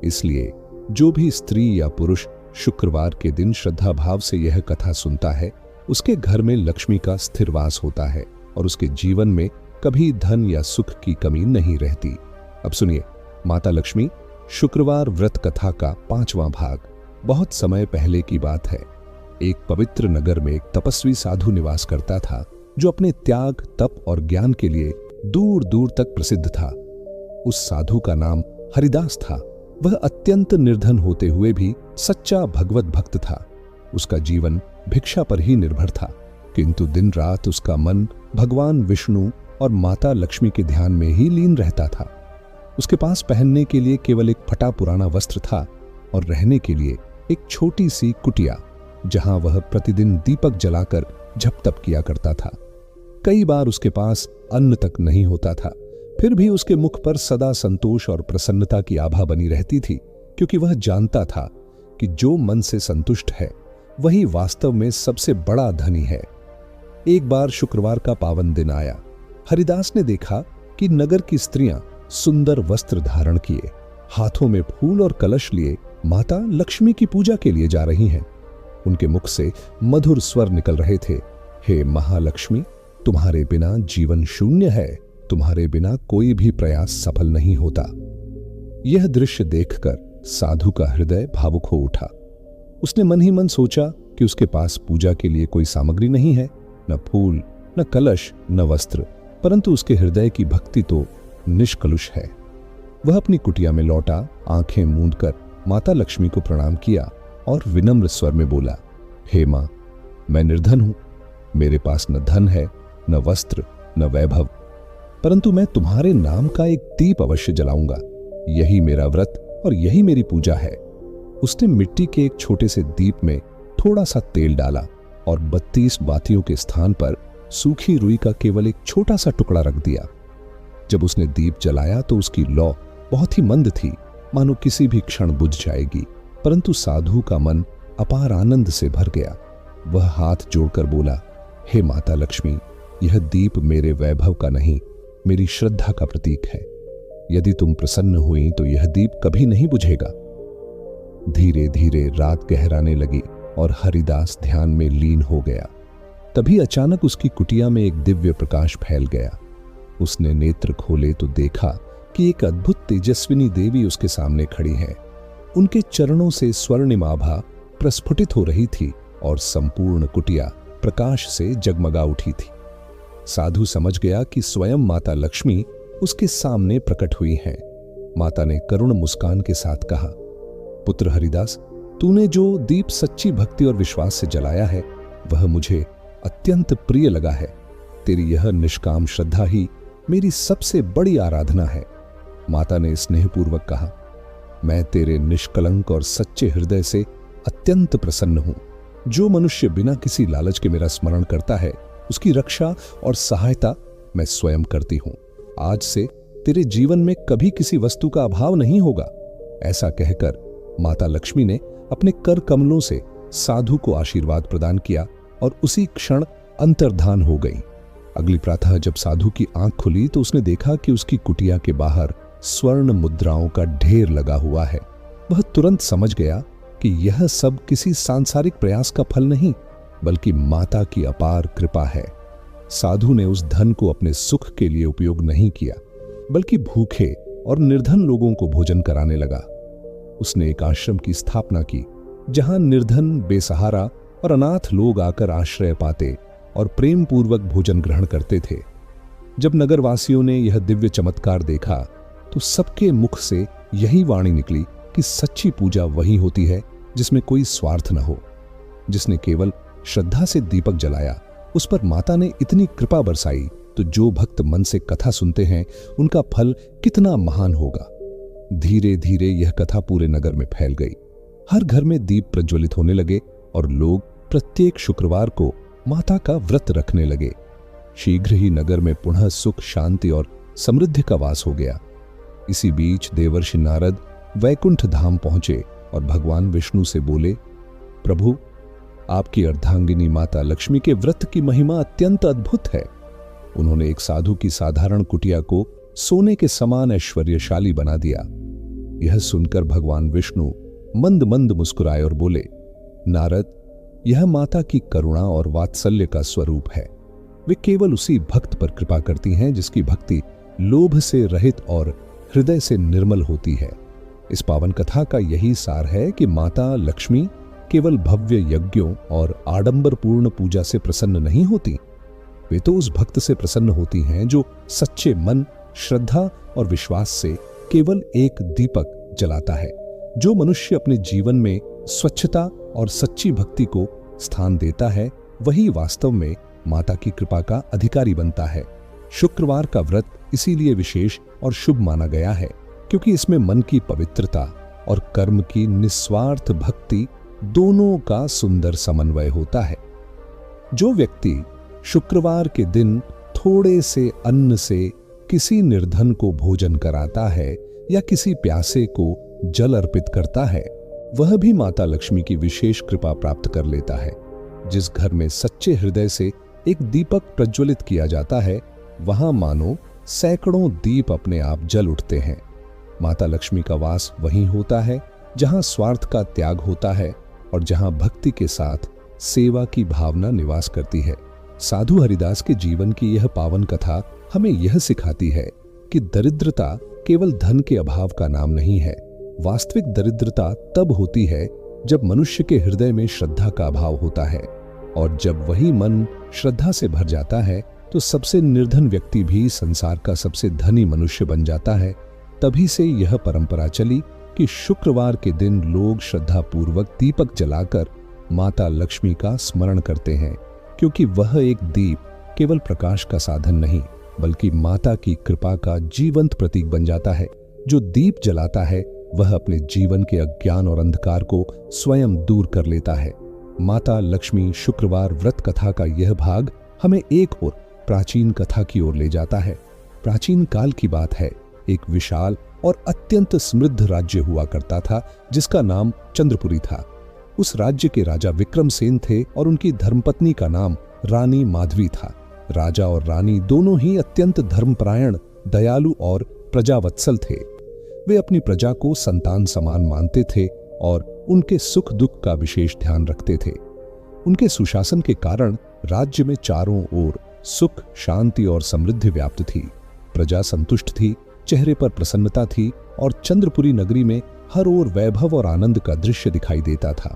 इसलिए जो भी स्त्री या पुरुष शुक्रवार के दिन श्रद्धा भाव से यह कथा सुनता है, उसके घर में लक्ष्मी का स्थिर वास होता है और उसके जीवन में कभी धन या सुख की कमी नहीं रहती। अब सुनिए माता लक्ष्मी शुक्रवार व्रत कथा का 5वां भाग। बहुत समय पहले की बात है। एक पवित्र नगर में एक तपस्वी साधु निवास करता था, जो अपने त्याग, तप और ज्ञान के लिए दूर दूर तक प्रसिद्ध था। उस साधु का नाम हरिदास था। वह अत्यंत निर्धन होते हुए भी सच्चा भगवत भक्त था। उसका जीवन भिक्षा पर ही निर्भर था, किंतु दिन रात उसका मन भगवान विष्णु और माता लक्ष्मी के ध्यान में ही लीन रहता था। उसके पास पहनने के लिए केवल एक फटा पुराना वस्त्र था और रहने के लिए एक छोटी सी कुटिया, जहां वह प्रतिदिन दीपक जलाकर जप तप किया करता था। कई बार उसके पास अन्न तक नहीं होता था, फिर भी उसके मुख पर सदा संतोष और प्रसन्नता की आभा बनी रहती थी, क्योंकि वह जानता था कि जो मन से संतुष्ट है वही वास्तव में सबसे बड़ा धनी है। एक बार शुक्रवार का पावन दिन आया। हरिदास ने देखा कि नगर की स्त्रियां सुंदर वस्त्र धारण किए, हाथों में फूल और कलश लिए माता लक्ष्मी की पूजा के लिए जा रही हैं। उनके मुख से मधुर स्वर निकल रहे थे, हे महालक्ष्मी, तुम्हारे बिना जीवन शून्य है, तुम्हारे बिना कोई भी प्रयास सफल नहीं होता। यह दृश्य देखकर साधु का हृदय भावुक हो उठा। उसने मन ही मन सोचा कि उसके पास पूजा के लिए कोई सामग्री नहीं है, न फूल, न कलश, न वस्त्र, परंतु उसके हृदय की भक्ति तो निष्कलुष है। वह अपनी कुटिया में लौटा, आंखें मूंदकर माता लक्ष्मी को प्रणाम किया और विनम्र स्वर में बोला, हे मां, मैं निर्धन हूं, मेरे पास न धन है, न वस्त्र, न वैभव, परंतु मैं तुम्हारे नाम का एक दीप अवश्य जलाऊंगा। यही मेरा व्रत और यही मेरी पूजा है। उसने मिट्टी के एक छोटे से दीप में थोड़ा सा तेल डाला और 32 बातियों के स्थान पर सूखी रुई का केवल एक छोटा सा टुकड़ा रख दिया। जब उसने दीप जलाया तो उसकी लौ बहुत ही मंद थी, मानो किसी भी क्षण बुझ जाएगी, परंतु साधु का मन अपार आनंद से भर गया। वह हाथ जोड़कर बोला, हे माता लक्ष्मी, यह दीप मेरे वैभव का नहीं, मेरी श्रद्धा का प्रतीक है। यदि तुम प्रसन्न हुई तो यह दीप कभी नहीं बुझेगा। धीरे धीरे रात गहराने लगी और हरिदास ध्यान में लीन हो गया। तभी अचानक उसकी कुटिया में एक दिव्य प्रकाश फैल गया। उसने नेत्र खोले तो देखा कि एक अद्भुत तेजस्विनी देवी उसके सामने खड़ी है। उनके चरणों से स्वर्णिम आभा प्रस्फुटित हो रही थी और संपूर्ण कुटिया प्रकाश से जगमगा उठी थी। साधु समझ गया कि स्वयं माता लक्ष्मी उसके सामने प्रकट हुई हैं। माता ने करुण मुस्कान के साथ कहा, पुत्र हरिदास, तूने जो दीप सच्ची भक्ति और विश्वास से जलाया है वह मुझे अत्यंत प्रिय लगा है। तेरी यह निष्काम श्रद्धा ही मेरी सबसे बड़ी आराधना है। माता ने स्नेहपूर्वक कहा, मैं तेरे निष्कलंक और सच्चे हृदय से अत्यंत प्रसन्न हूं। जो मनुष्य बिना किसी लालच के मेरा स्मरण करता है उसकी रक्षा और सहायता मैं स्वयं करती हूं। आज से तेरे जीवन में कभी किसी वस्तु का अभाव नहीं होगा। ऐसा कहकर माता लक्ष्मी ने अपने कर कमलों से साधु को आशीर्वाद प्रदान किया और उसी क्षण अंतर्धान हो गई। अगली प्रातः जब साधु की आंख खुली तो उसने देखा कि उसकी कुटिया के बाहर स्वर्ण मुद्राओं का ढेर लगा हुआ है। वह तुरंत समझ गया कि यह सब किसी सांसारिक प्रयास का फल नहीं बल्कि माता की अपार कृपा है। साधु ने उस धन को अपने सुख के लिए उपयोग नहीं किया बल्कि भूखे और निर्धन लोगों को भोजन कराने लगा। उसने एक आश्रम की स्थापना की जहां निर्धन, बेसहारा और अनाथ लोग आकर आश्रय पाते और प्रेम पूर्वक भोजन ग्रहण करते थे। जब नगरवासियों ने यह दिव्य चमत्कार देखा तो सबके मुख से यही वाणी निकली कि सच्ची पूजा वही होती है जिसमें कोई स्वार्थ न हो। जिसने केवल श्रद्धा से दीपक जलाया उस पर माता ने इतनी कृपा बरसाई तो जो भक्त मन से कथा सुनते हैं उनका फल कितना महान होगा। धीरे धीरे यह कथा पूरे नगर में फैल गई। हर घर में दीप प्रज्वलित होने लगे और लोग प्रत्येक शुक्रवार को माता का व्रत रखने लगे। शीघ्र ही नगर में पुनः सुख, शांति और समृद्धि का वास हो गया। इसी बीच देवर्षि नारद वैकुंठ धाम पहुंचे और भगवान विष्णु से बोले, प्रभु, आपकी अर्धांगिनी माता लक्ष्मी के व्रत की महिमा अत्यंत अद्भुत है। उन्होंने एक साधु की साधारण कुटिया को सोने के समान ऐश्वर्यशाली बना दिया। यह सुनकर भगवान विष्णु मंद मंद मुस्कुराए और बोले, नारद, यह माता की करुणा और वात्सल्य का स्वरूप है। वे केवल उसी भक्त पर कृपा करती हैं जिसकी भक्ति लोभ से रहित और हृदय से निर्मल होती है। इस पावन कथा का यही सार है कि माता लक्ष्मी केवल भव्य यज्ञों और आडंबरपूर्ण पूजा से प्रसन्न नहीं होती। वे तो उस भक्त से प्रसन्न होती हैं जो सच्चे मन, श्रद्धा और विश्वास से केवल एक दीपक जलाता है। जो मनुष्य अपने जीवन में स्वच्छता और सच्ची भक्ति को स्थान देता है वही वास्तव में माता की कृपा का अधिकारी बनता है। शुक्रवार का व्रत इसीलिए विशेष और शुभ माना गया है क्योंकि इसमें मन की पवित्रता और कर्म की निस्वार्थ भक्ति दोनों का सुंदर समन्वय होता है। जो व्यक्ति शुक्रवार के दिन थोड़े से अन्न से किसी निर्धन को भोजन कराता है या किसी प्यासे को जल अर्पित करता है वह भी माता लक्ष्मी की विशेष कृपा प्राप्त कर लेता है। जिस घर में सच्चे हृदय से एक दीपक प्रज्वलित किया जाता है, वहां मानो सैकड़ों दीप अपने आप जल उठते हैं। माता लक्ष्मी का वास वहीं होता है जहां स्वार्थ का त्याग होता है और जहां भक्ति के साथ सेवा की भावना निवास करती है। साधु हरिदास के जीवन की यह पावन कथा हमें यह सिखाती है कि दरिद्रता केवल धन के अभाव का नाम नहीं है। वास्तविक दरिद्रता तब होती है जब मनुष्य के हृदय में श्रद्धा का अभाव होता है, और जब वही मन श्रद्धा से भर जाता है तो सबसे निर्धन व्यक्ति भी संसार का सबसे धनी मनुष्य बन जाता है। तभी से यह परंपरा चली कि शुक्रवार के दिन लोग श्रद्धापूर्वक दीपक जलाकर माता लक्ष्मी का स्मरण करते हैं, क्योंकि वह एक दीप केवल प्रकाश का साधन नहीं बल्कि माता की कृपा का जीवंत प्रतीक बन जाता है। जो दीप जलाता है वह अपने जीवन के अज्ञान और अंधकार को स्वयं दूर कर लेता है। माता लक्ष्मी शुक्रवार व्रत कथा का यह भाग हमें एक और प्राचीन कथा की ओर ले जाता है। प्राचीन काल की बात है। एक विशाल और अत्यंत समृद्ध राज्य हुआ करता था जिसका नाम चंद्रपुरी था। उस राज्य के राजा विक्रमसेन थे और उनकी धर्मपत्नी का नाम रानी माधवी था। राजा और रानी दोनों ही अत्यंत धर्मपरायण, दयालु और प्रजावत्सल थे। वे अपनी प्रजा को संतान समान मानते थे और उनके सुख दुख का विशेष ध्यान रखते थे। उनके सुशासन के कारण राज्य में चारों ओर सुख, शांति और समृद्धि व्याप्त थी। प्रजा संतुष्ट थी, चेहरे पर प्रसन्नता थी और चंद्रपुरी नगरी में हर ओर वैभव और आनंद का दृश्य दिखाई देता था।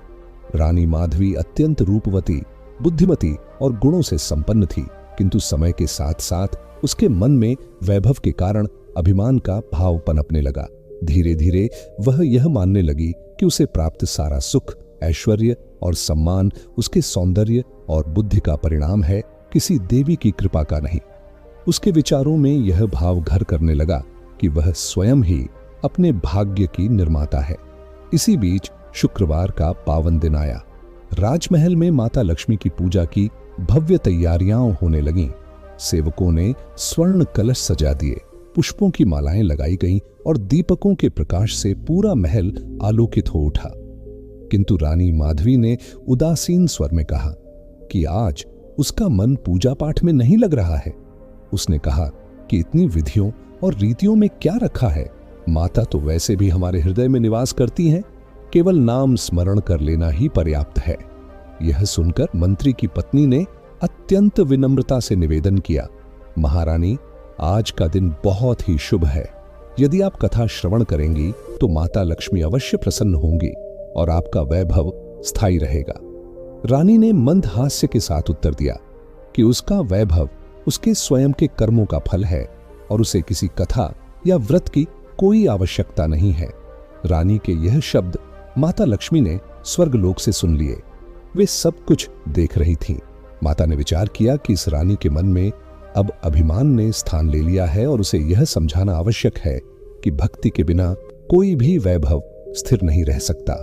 रानी माधवी अत्यंत रूपवती, बुद्धिमती और गुणों से संपन्न थी, किंतु समय के साथ साथ उसके मन में वैभव के कारण अभिमान का भाव पनपने लगा। धीरे धीरे वह यह मानने लगी कि उसे प्राप्त सारा सुख, ऐश्वर्य और सम्मान उसके सौंदर्य और बुद्धि का परिणाम है, किसी देवी की कृपा का नहीं। उसके विचारों में यह भाव घर करने लगा कि वह स्वयं ही अपने भाग्य की निर्माता है। इसी बीच शुक्रवार का पावन दिन आया। राजमहल में माता लक्ष्मी की पूजा की भव्य तैयारियां होने लगीं। सेवकों ने स्वर्ण कलश सजा दिए, पुष्पों की मालाएं लगाई गईं और दीपकों के प्रकाश से पूरा महल आलोकित हो उठा। किंतु रानी माधवी ने उदासीन स्वर में कहा कि आज उसका मन पूजा पाठ में नहीं लग रहा है। उसने कहा कि इतनी विधियों और रीतियों में क्या रखा है? माता तो वैसे भी हमारे हृदय में निवास करती हैं, केवल नाम स्मरण कर लेना ही पर्याप्त है। यह सुनकर मंत्री की पत्नी ने अत्यंत विनम्रता से निवेदन किया, महारानी, आज का दिन बहुत ही शुभ है। यदि आप कथा श्रवण करेंगी तो माता लक्ष्मी अवश्य प्रसन्न होंगी और आपका वैभव स्थायी रहेगा। रानी ने मंद हास्य के साथ उत्तर दिया कि उसका वैभव उसके स्वयं के कर्मों का फल है और उसे किसी कथा या व्रत की कोई आवश्यकता नहीं है। रानी के यह शब्द माता लक्ष्मी ने स्वर्गलोक से सुन लिए। वे सब कुछ देख रही थीं। माता ने विचार किया कि इस रानी के मन में अब अभिमान ने स्थान ले लिया है और उसे यह समझाना आवश्यक है कि भक्ति के बिना कोई भी वैभव स्थिर नहीं रह सकता।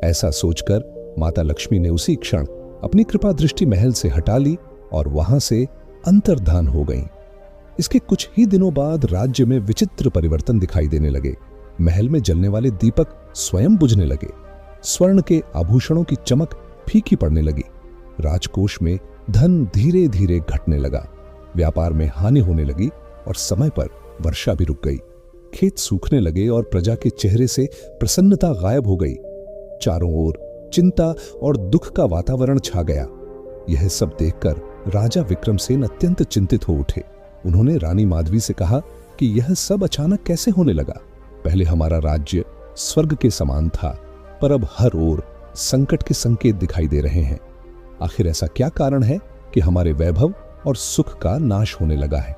ऐसा सोचकर माता लक्ष्मी ने उसी क्षण अपनी कृपा दृष्टि महल से हटा ली और वहां से अंतर्धान हो गईं। इसके कुछ ही दिनों बाद राज्य में विचित्र परिवर्तन दिखाई देने लगे। महल में जलने वाले दीपक स्वयं बुझने लगे। स्वर्ण के आभूषणों की चमक फीकी पड़ने लगी। राजकोष में धन धीरे धीरे घटने लगा। व्यापार में हानि होने लगी और समय पर वर्षा भी रुक गई। खेत सूखने लगे और प्रजा के चेहरे से प्रसन्नता गायब हो गई। चारों ओर चिंता और दुख का वातावरण छा गया। यह सब देखकर राजा विक्रमसेन अत्यंत चिंतित हो उठे। उन्होंने रानी माधवी से कहा कि यह सब अचानक कैसे होने लगा? पहले हमारा राज्य स्वर्ग के समान था, पर अब हर ओर संकट के संकेत दिखाई दे रहे हैं। आखिर ऐसा क्या कारण है कि हमारे वैभव और सुख का नाश होने लगा है?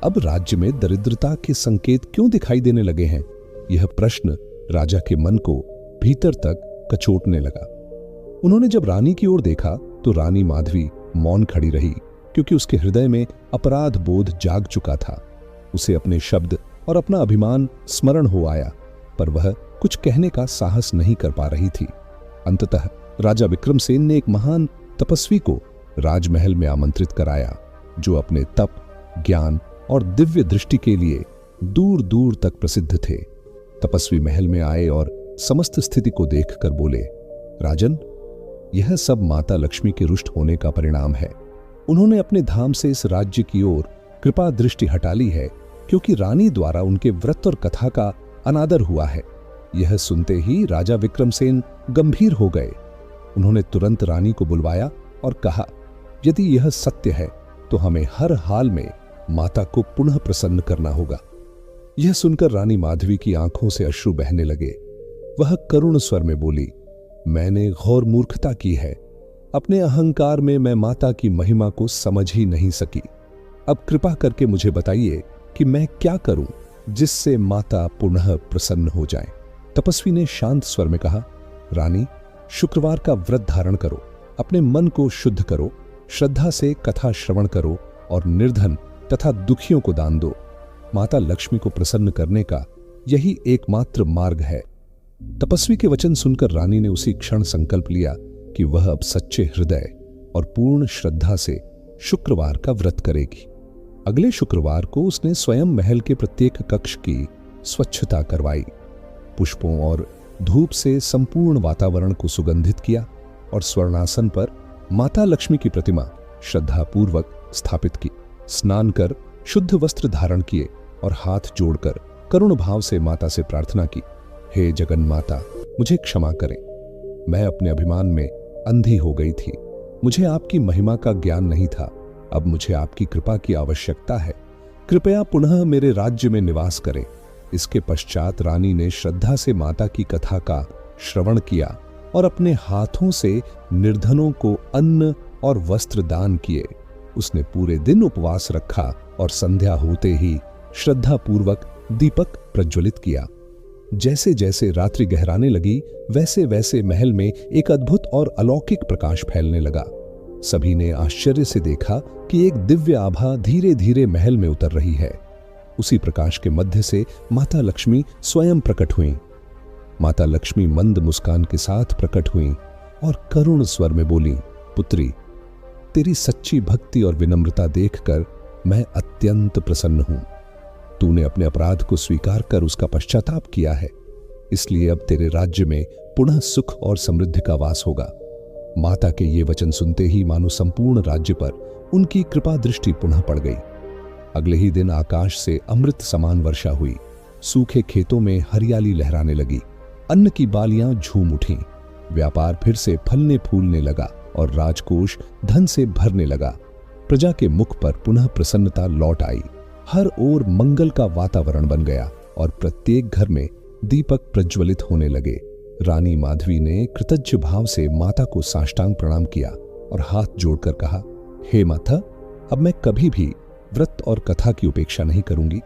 अब राज्य में दरिद्रता के संकेत क्यों दिखाई देने लगे हैं? यह प्रश्न राजा के मन को भीतर तक कचोटने लगा। उन्होंने जब रानी की ओर देखा तो रानी माधवी मौन खड़ी रही, क्योंकि उसके हृदय में अपराध बोध जाग चुका था। उसे अपने शब्द और अपना अभिमान स्मरण हो आया, पर वह कुछ कहने का साहस नहीं कर पा रही थी। अंततः राजा विक्रमसेन ने एक महान तपस्वी को राजमहल में आमंत्रित कराया, जो अपने तप, ज्ञान और दिव्य दृष्टि के लिए दूर दूर तक प्रसिद्ध थे। तपस्वी महल में आए और समस्त स्थिति को देखकर बोले, राजन, यह सब माता लक्ष्मी के रुष्ट होने का परिणाम है। उन्होंने अपने धाम से इस राज्य की ओर कृपा दृष्टि हटा ली है, क्योंकि रानी द्वारा उनके व्रत और कथा का अनादर हुआ है। यह सुनते ही राजा विक्रमसेन गंभीर हो गए। उन्होंने तुरंत रानी को बुलवाया और कहा, यदि यह सत्य है तो हमें हर हाल में माता को पुनः प्रसन्न करना होगा। यह सुनकर रानी माधवी की आंखों से अश्रु बहने लगे। वह करुण स्वर में बोली, मैंने घोर मूर्खता की है। अपने अहंकार में मैं माता की महिमा को समझ ही नहीं सकी। अब कृपा करके मुझे बताइए कि मैं क्या करूं जिससे माता पुनः प्रसन्न हो जाए। तपस्वी ने शांत स्वर में कहा, रानी, शुक्रवार का व्रत धारण करो, अपने मन को शुद्ध करो, श्रद्धा से कथा श्रवण करो और निर्धन तथा दुखियों को दान दो। माता लक्ष्मी को प्रसन्न करने का यही एकमात्र मार्ग है। तपस्वी के वचन सुनकर रानी ने उसी क्षण संकल्प लिया कि वह अब सच्चे हृदय और पूर्ण श्रद्धा से शुक्रवार का व्रत करेगी। अगले शुक्रवार को उसने स्वयं महल के प्रत्येक कक्ष की स्वच्छता करवाई, पुष्पों और धूप से संपूर्ण वातावरण को सुगंधित किया और स्वर्णासन पर माता लक्ष्मी की प्रतिमा श्रद्धापूर्वक स्थापित की। स्नान कर शुद्ध वस्त्र धारण किए और हाथ जोड़कर करुण भाव से माता से प्रार्थना की, हे जगन माता, मुझे क्षमा करें। मैं अपने अभिमान में अंधी हो गई थी। मुझे आपकी महिमा का ज्ञान नहीं था। अब मुझे आपकी कृपा की आवश्यकता है। कृपया पुनः मेरे राज्य में निवास करें। इसके पश्चात रानी ने श्रद्धा से माता की कथा का श्रवण किया और अपने हाथों से निर्धनों को अन्न और वस्त्र दान किए। उसने पूरे दिन उपवास रखा और संध्या होते ही श्रद्धापूर्वक दीपक प्रज्वलित किया। जैसे जैसे रात्रि गहराने लगी, वैसे वैसे महल में एक अद्भुत और अलौकिक प्रकाश फैलने लगा। सभी ने आश्चर्य से देखा कि एक दिव्य आभा धीरे धीरे महल में उतर रही है। उसी प्रकाश के मध्य से माता लक्ष्मी स्वयं प्रकट हुईं। माता लक्ष्मी मंद मुस्कान के साथ प्रकट हुईं और करुण स्वर में बोली, पुत्री, तेरी सच्ची भक्ति और विनम्रता देखकर मैं अत्यंत प्रसन्न हूं। तूने अपने अपराध को स्वीकार कर उसका पश्चाताप किया है, इसलिए अब तेरे राज्य में पुनः सुख और समृद्धि का वास होगा। माता के ये वचन सुनते ही मानो संपूर्ण राज्य पर उनकी कृपा दृष्टि पुनः पड़ गई। अगले ही दिन आकाश से अमृत समान वर्षा हुई। सूखे खेतों में हरियाली लहराने लगी। अन्न की बालियां झूम उठीं। व्यापार फिर से फलने फूलने लगा और राजकोष धन से भरने लगा। प्रजा के मुख पर पुनः प्रसन्नता लौट आई। हर ओर मंगल का वातावरण बन गया और प्रत्येक घर में दीपक प्रज्वलित होने लगे। रानी माधवी ने कृतज्ञ भाव से माता को साष्टांग प्रणाम किया और हाथ जोड़कर कहा, हे माता, अब मैं कभी भी व्रत और कथा की उपेक्षा नहीं करूंगी।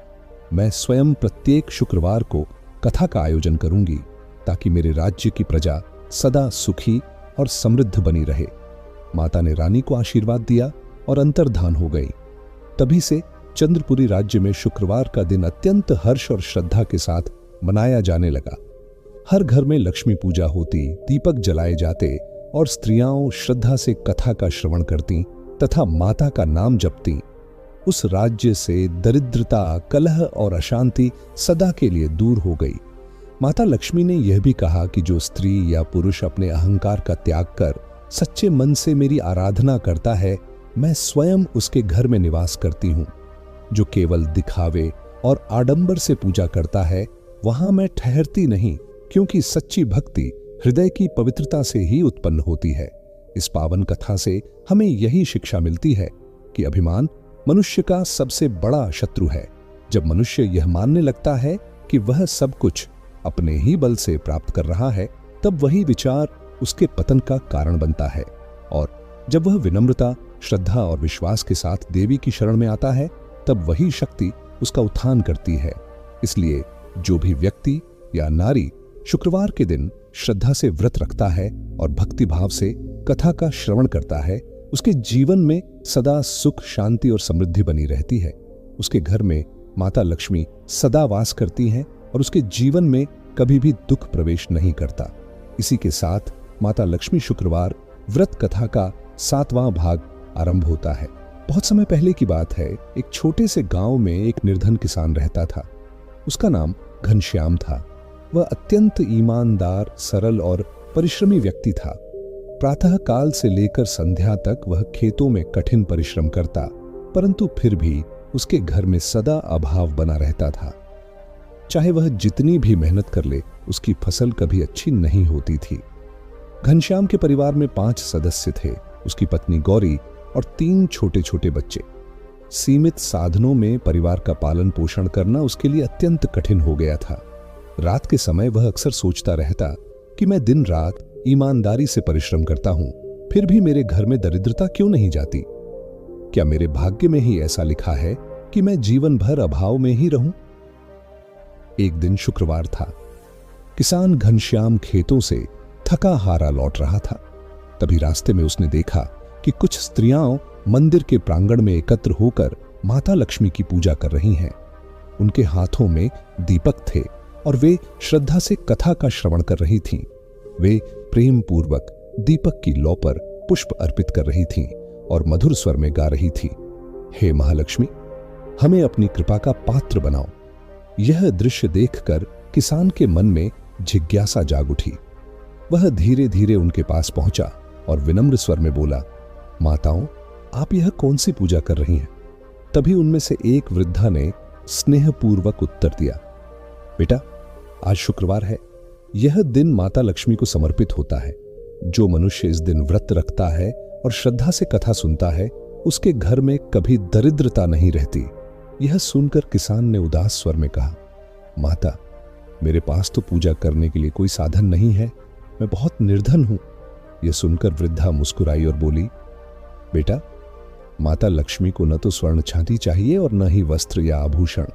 मैं स्वयं प्रत्येक शुक्रवार को कथा का आयोजन करूंगी ताकि मेरे राज्य की प्रजा सदा सुखी और समृद्ध बनी रहे। माता ने रानी को आशीर्वाद दिया और अंतर्धान हो गई। तभी से चंद्रपुरी राज्य में शुक्रवार का दिन अत्यंत हर्ष और श्रद्धा के साथ मनाया जाने लगा। हर घर में लक्ष्मी पूजा होती, दीपक जलाए जाते और स्त्रियां श्रद्धा से कथा का श्रवण करती तथा माता का नाम जपती। उस राज्य से दरिद्रता, कलह और अशांति सदा के लिए दूर हो गई। माता लक्ष्मी ने यह भी कहा कि जो स्त्री या पुरुष अपने अहंकार का त्याग कर सच्चे मन से मेरी आराधना करता है, मैं स्वयं उसके घर में निवास करती हूँ। जो केवल दिखावे और आडंबर से पूजा करता है, वहां मैं ठहरती नहीं, क्योंकि सच्ची भक्ति हृदय की पवित्रता से ही उत्पन्न होती है। इस पावन कथा से हमें यही शिक्षा मिलती है कि अभिमान मनुष्य का सबसे बड़ा शत्रु है। जब मनुष्य यह मानने लगता है कि वह सब कुछ अपने ही बल से प्राप्त कर रहा है, तब वही विचार उसके पतन का कारण बनता है। और जब वह विनम्रता, श्रद्धा और विश्वास के साथ देवी की शरण में आता है, तब वही शक्ति उसका उत्थान करती है। इसलिए जो भी व्यक्ति या नारी शुक्रवार के दिन श्रद्धा से व्रत रखता है और भक्ति भाव से कथा का श्रवण करता है, उसके जीवन में सदा सुख, शांति और समृद्धि बनी रहती है। उसके घर में माता लक्ष्मी सदा वास करती हैं और उसके जीवन में कभी भी दुख प्रवेश नहीं करता। इसी के साथ माता लक्ष्मी शुक्रवार व्रत कथा का 7वां भाग आरंभ होता है। बहुत समय पहले की बात है। एक छोटे से गांव में एक निर्धन किसान रहता था। उसका नाम घनश्याम था। वह अत्यंत ईमानदार, सरल और परिश्रमी व्यक्ति था। प्रातः काल से लेकर संध्या तक वह खेतों में कठिन परिश्रम करता, परंतु फिर भी उसके घर में सदा अभाव बना रहता था। चाहे वह जितनी भी मेहनत कर ले, उसकी फसल कभी अच्छी नहीं होती थी। घनश्याम के परिवार में 5 सदस्य थे, उसकी पत्नी गौरी और 3 छोटे छोटे बच्चे। सीमित साधनों में परिवार का पालन पोषण करना उसके लिए अत्यंत कठिन हो गया था। रात के समय वह अक्सर सोचता रहता कि मैं दिन रात ईमानदारी से परिश्रम करता हूं, फिर भी मेरे घर में दरिद्रता क्यों नहीं जाती? क्या मेरे भाग्य में ही ऐसा लिखा है कि मैं जीवन भर अभाव में ही रहूं? एक दिन शुक्रवार था। किसान घनश्याम खेतों से थका हारा लौट रहा था। तभी रास्ते में उसने देखा कि कुछ स्त्रियां मंदिर के प्रांगण में एकत्र होकर माता लक्ष्मी की पूजा कर रही हैं। उनके हाथों में दीपक थे और वे श्रद्धा से कथा का श्रवण कर रही थीं। वे प्रेम पूर्वक दीपक की लौ पर पुष्प अर्पित कर रही थीं और मधुर स्वर में गा रही थीं, हे महालक्ष्मी, हमें अपनी कृपा का पात्र बनाओ। यह दृश्य देखकर किसान के मन में जिज्ञासा जाग उठी। वह धीरे धीरे उनके पास पहुंचा और विनम्र स्वर में बोला, माताओं, आप यह कौन सी पूजा कर रही हैं? तभी उनमें से एक वृद्धा ने स्नेहपूर्वक उत्तर दिया, बेटा, आज शुक्रवार है। यह दिन माता लक्ष्मी को समर्पित होता है। जो मनुष्य इस दिन व्रत रखता है और श्रद्धा से कथा सुनता है, उसके घर में कभी दरिद्रता नहीं रहती। यह सुनकर किसान ने उदास स्वर में कहा, माता, मेरे पास तो पूजा करने के लिए कोई साधन नहीं है, मैं बहुत निर्धन हूं। यह सुनकर वृद्धा मुस्कुराई और बोली, बेटा, माता लक्ष्मी को न तो स्वर्ण चांदी चाहिए और न ही वस्त्र या आभूषण।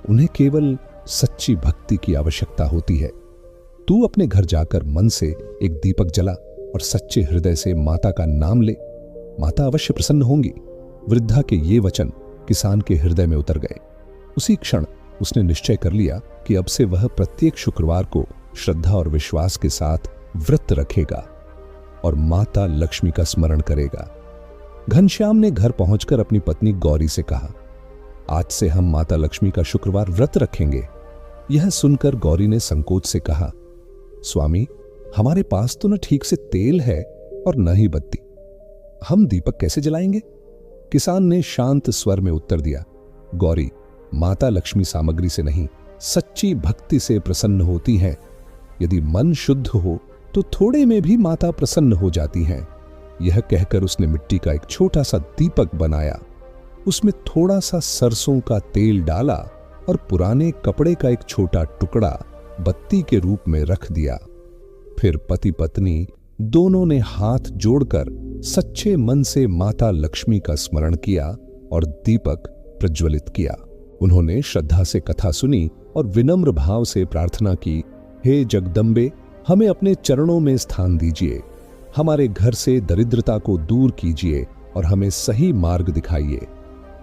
उन्हें केवल सच्ची भक्ति की आवश्यकता होती है। तू अपने घर जाकर मन से एक दीपक जला और सच्चे हृदय से माता का नाम ले। माता अवश्य प्रसन्न होंगी। वृद्धा के ये वचन किसान के हृदय में उतर गए। उसी क्षण उसने निश्चय कर लिया कि अब से वह प्रत्येक शुक्रवार को श्रद्धा और विश्वास के साथ व्रत रखेगा और माता लक्ष्मी का स्मरण करेगा। घनश्याम ने घर पहुंचकर अपनी पत्नी गौरी से कहा, आज से हम माता लक्ष्मी का शुक्रवार व्रत रखेंगे। यह सुनकर गौरी ने संकोच से कहा, स्वामी, हमारे पास तो न ठीक से तेल है और न ही बत्ती, हम दीपक कैसे जलाएंगे? किसान ने शांत स्वर में उत्तर दिया, गौरी, माता लक्ष्मी सामग्री से नहीं, सच्ची भक्ति से प्रसन्न होती हैं। यदि मन शुद्ध हो तो थोड़े में भी माता प्रसन्न हो जाती हैं। यह कहकर उसने मिट्टी का एक छोटा सा दीपक बनाया, उसमें थोड़ा सा सरसों का तेल डाला और पुराने कपड़े का एक छोटा टुकड़ा बत्ती के रूप में रख दिया। फिर पति पत्नी दोनों ने हाथ जोड़कर सच्चे मन से माता लक्ष्मी का स्मरण किया और दीपक प्रज्वलित किया। उन्होंने श्रद्धा से कथा सुनी और विनम्र भाव से प्रार्थना की, हे जगदम्बे, हमें अपने चरणों में स्थान दीजिए, हमारे घर से दरिद्रता को दूर कीजिए और हमें सही मार्ग दिखाइए।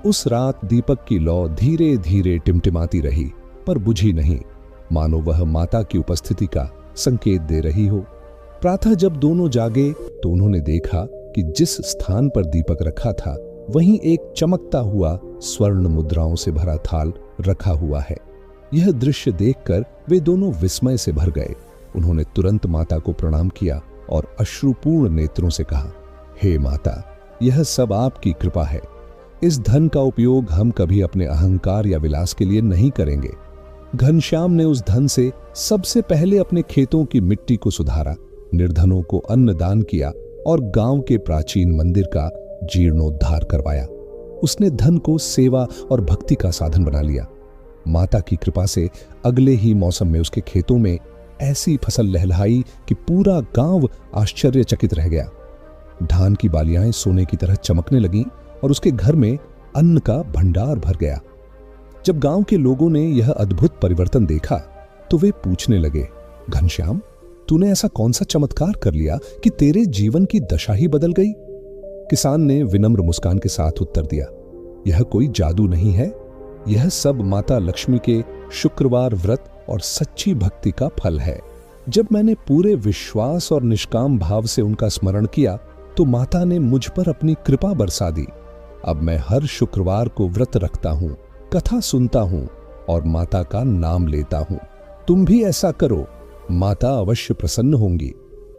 उस रात दीपक की लौ धीरे धीरे टिमटिमाती रही, पर बुझी नहीं, मानो वह माता की उपस्थिति का संकेत दे रही हो। प्रातः जब दोनों जागे तो उन्होंने देखा कि जिस स्थान पर दीपक रखा था वहीं एक चमकता हुआ स्वर्ण मुद्राओं से भरा थाल रखा हुआ है। यह दृश्य देखकर वे दोनों विस्मय से भर गए। उन्होंने तुरंत माता को प्रणाम किया और अश्रुपूर्ण नेत्रों से कहा, हे माता, यह सब आपकी कृपा है। इस धन का उपयोग हम कभी अपने अहंकार या विलास के लिए नहीं करेंगे। घनश्याम ने उस धन से सबसे पहले अपने खेतों की मिट्टी को सुधारा, निर्धनों को अन्न दान किया और गांव के प्राचीन मंदिर का जीर्णोद्धार करवाया। उसने धन को सेवा और भक्ति का साधन बना लिया। माता की कृपा से अगले ही मौसम में उसके खेतों में ऐसी फसल लहलहाई कि पूरा गांव आश्चर्यचकित रह गया। धान की बालियां सोने की तरह चमकने लगीं और उसके घर में अन्न का भंडार भर गया। जब गांव के लोगों ने यह अद्भुत परिवर्तन देखा तो वे पूछने लगे, घनश्याम, तूने ऐसा कौन सा चमत्कार कर लिया कि तेरे जीवन की दशा ही बदल गई? किसान ने विनम्र मुस्कान के साथ उत्तर दिया, यह कोई जादू नहीं है, यह सब माता लक्ष्मी के शुक्रवार व्रत और सच्ची भक्ति का फल है। जब मैंने पूरे विश्वास और निष्काम भाव से उनका स्मरण किया तो माता ने मुझ पर अपनी कृपा बरसा दी। अब मैं हर शुक्रवार को व्रत रखता हूं, कथा सुनता हूं और माता का नाम लेता हूं। तुम भी ऐसा करो, माता अवश्य प्रसन्न होंगी।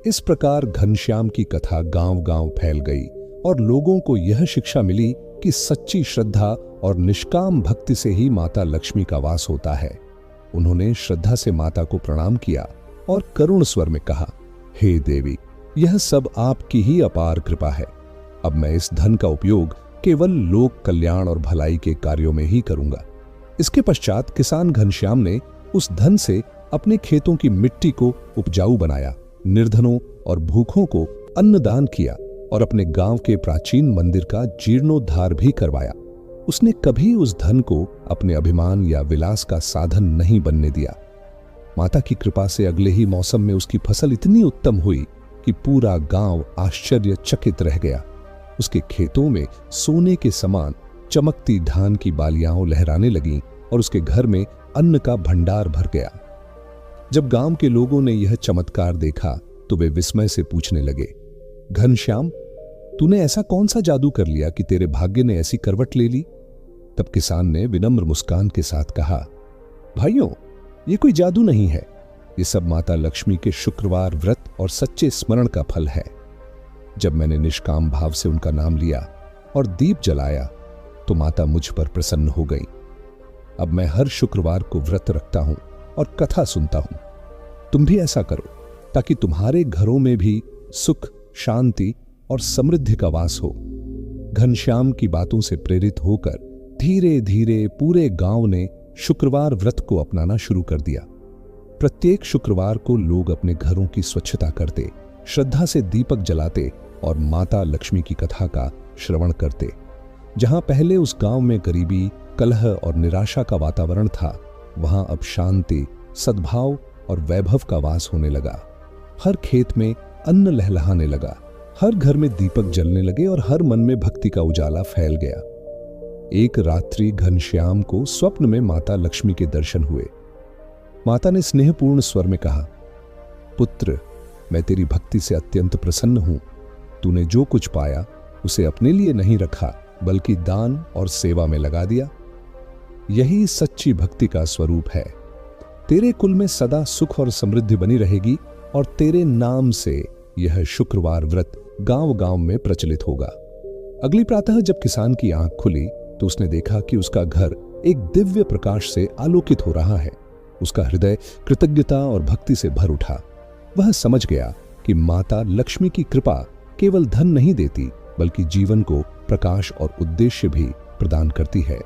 इस प्रकार घनश्याम की कथा गांव-गांव फैल गई और लोगों को यह शिक्षा मिली कि सच्ची श्रद्धा और निष्काम भक्ति से ही माता लक्ष्मी का वास होता है। उन्होंने श्रद्धा से माता को प्रणाम किया और करुण स्वर में कहा, हे देवी, यह सब आपकी ही अपार कृपा है। अब मैं इस धन का उपयोग केवल लोक कल्याण और भलाई के कार्यों में ही करूंगा। इसके पश्चात किसान घनश्याम ने उस धन से अपने खेतों की मिट्टी को उपजाऊ बनाया, निर्धनों और भूखों को अन्नदान किया और अपने गांव के प्राचीन मंदिर का जीर्णोद्धार भी करवाया। उसने कभी उस धन को अपने अभिमान या विलास का साधन नहीं बनने दिया। माता की कृपा से अगले ही मौसम में उसकी फसल इतनी उत्तम हुई कि पूरा गांव आश्चर्यचकित रह गया। उसके खेतों में सोने के समान चमकती धान की बालियां लहराने लगीं और उसके घर में अन्न का भंडार भर गया। जब गांव के लोगों ने यह चमत्कार देखा तो वे विस्मय से पूछने लगे, घनश्याम, तूने ऐसा कौन सा जादू कर लिया कि तेरे भाग्य ने ऐसी करवट ले ली? तब किसान ने विनम्र मुस्कान के साथ कहा, भाइयों, ये कोई जादू नहीं है। ये सब माता लक्ष्मी के शुक्रवार व्रत और सच्चे स्मरण का फल है। जब मैंने निष्काम भाव से उनका नाम लिया और दीप जलाया तो माता मुझ पर प्रसन्न हो गई। अब मैं हर शुक्रवार को व्रत रखता हूं और कथा सुनता हूं। तुम भी ऐसा करो ताकि तुम्हारे घरों में भी सुख, शांति और समृद्धि का वास हो। घनश्याम की बातों से प्रेरित होकर धीरे धीरे पूरे गांव ने शुक्रवार व्रत को अपनाना शुरू कर दिया। प्रत्येक शुक्रवार को लोग अपने घरों की स्वच्छता करते, श्रद्धा से दीपक जलाते और माता लक्ष्मी की कथा का श्रवण करते। जहां पहले उस गांव में गरीबी, कलह और निराशा का वातावरण था, वहां अब शांति, सद्भाव और वैभव का वास होने लगा। हर खेत में अन्न लहलहाने लगा, हर घर में दीपक जलने लगे और हर मन में भक्ति का उजाला फैल गया। एक रात्रि घनश्याम को स्वप्न में माता लक्ष्मी के दर्शन हुए। माता ने स्नेहपूर्ण स्वर में कहा, पुत्र, मैं तेरी भक्ति से अत्यंत प्रसन्न हूं। तूने जो कुछ पाया उसे अपने लिए नहीं रखा, बल्कि दान और सेवा में लगा दिया। यही सच्ची भक्ति का स्वरूप है। तेरे कुल में सदा सुख और समृद्धि बनी रहेगी और तेरे नाम से यह शुक्रवार व्रत गांव-गांव में प्रचलित होगा। अगली प्रातः जब किसान की आंख खुली तो उसने देखा कि उसका घर एक दिव्य प्रकाश से आलोकित हो रहा है। उसका हृदय कृतज्ञता और भक्ति से भर उठा। वह समझ गया कि माता लक्ष्मी की कृपा केवल धन नहीं देती, बल्कि जीवन को प्रकाश और उद्देश्य भी प्रदान करती है।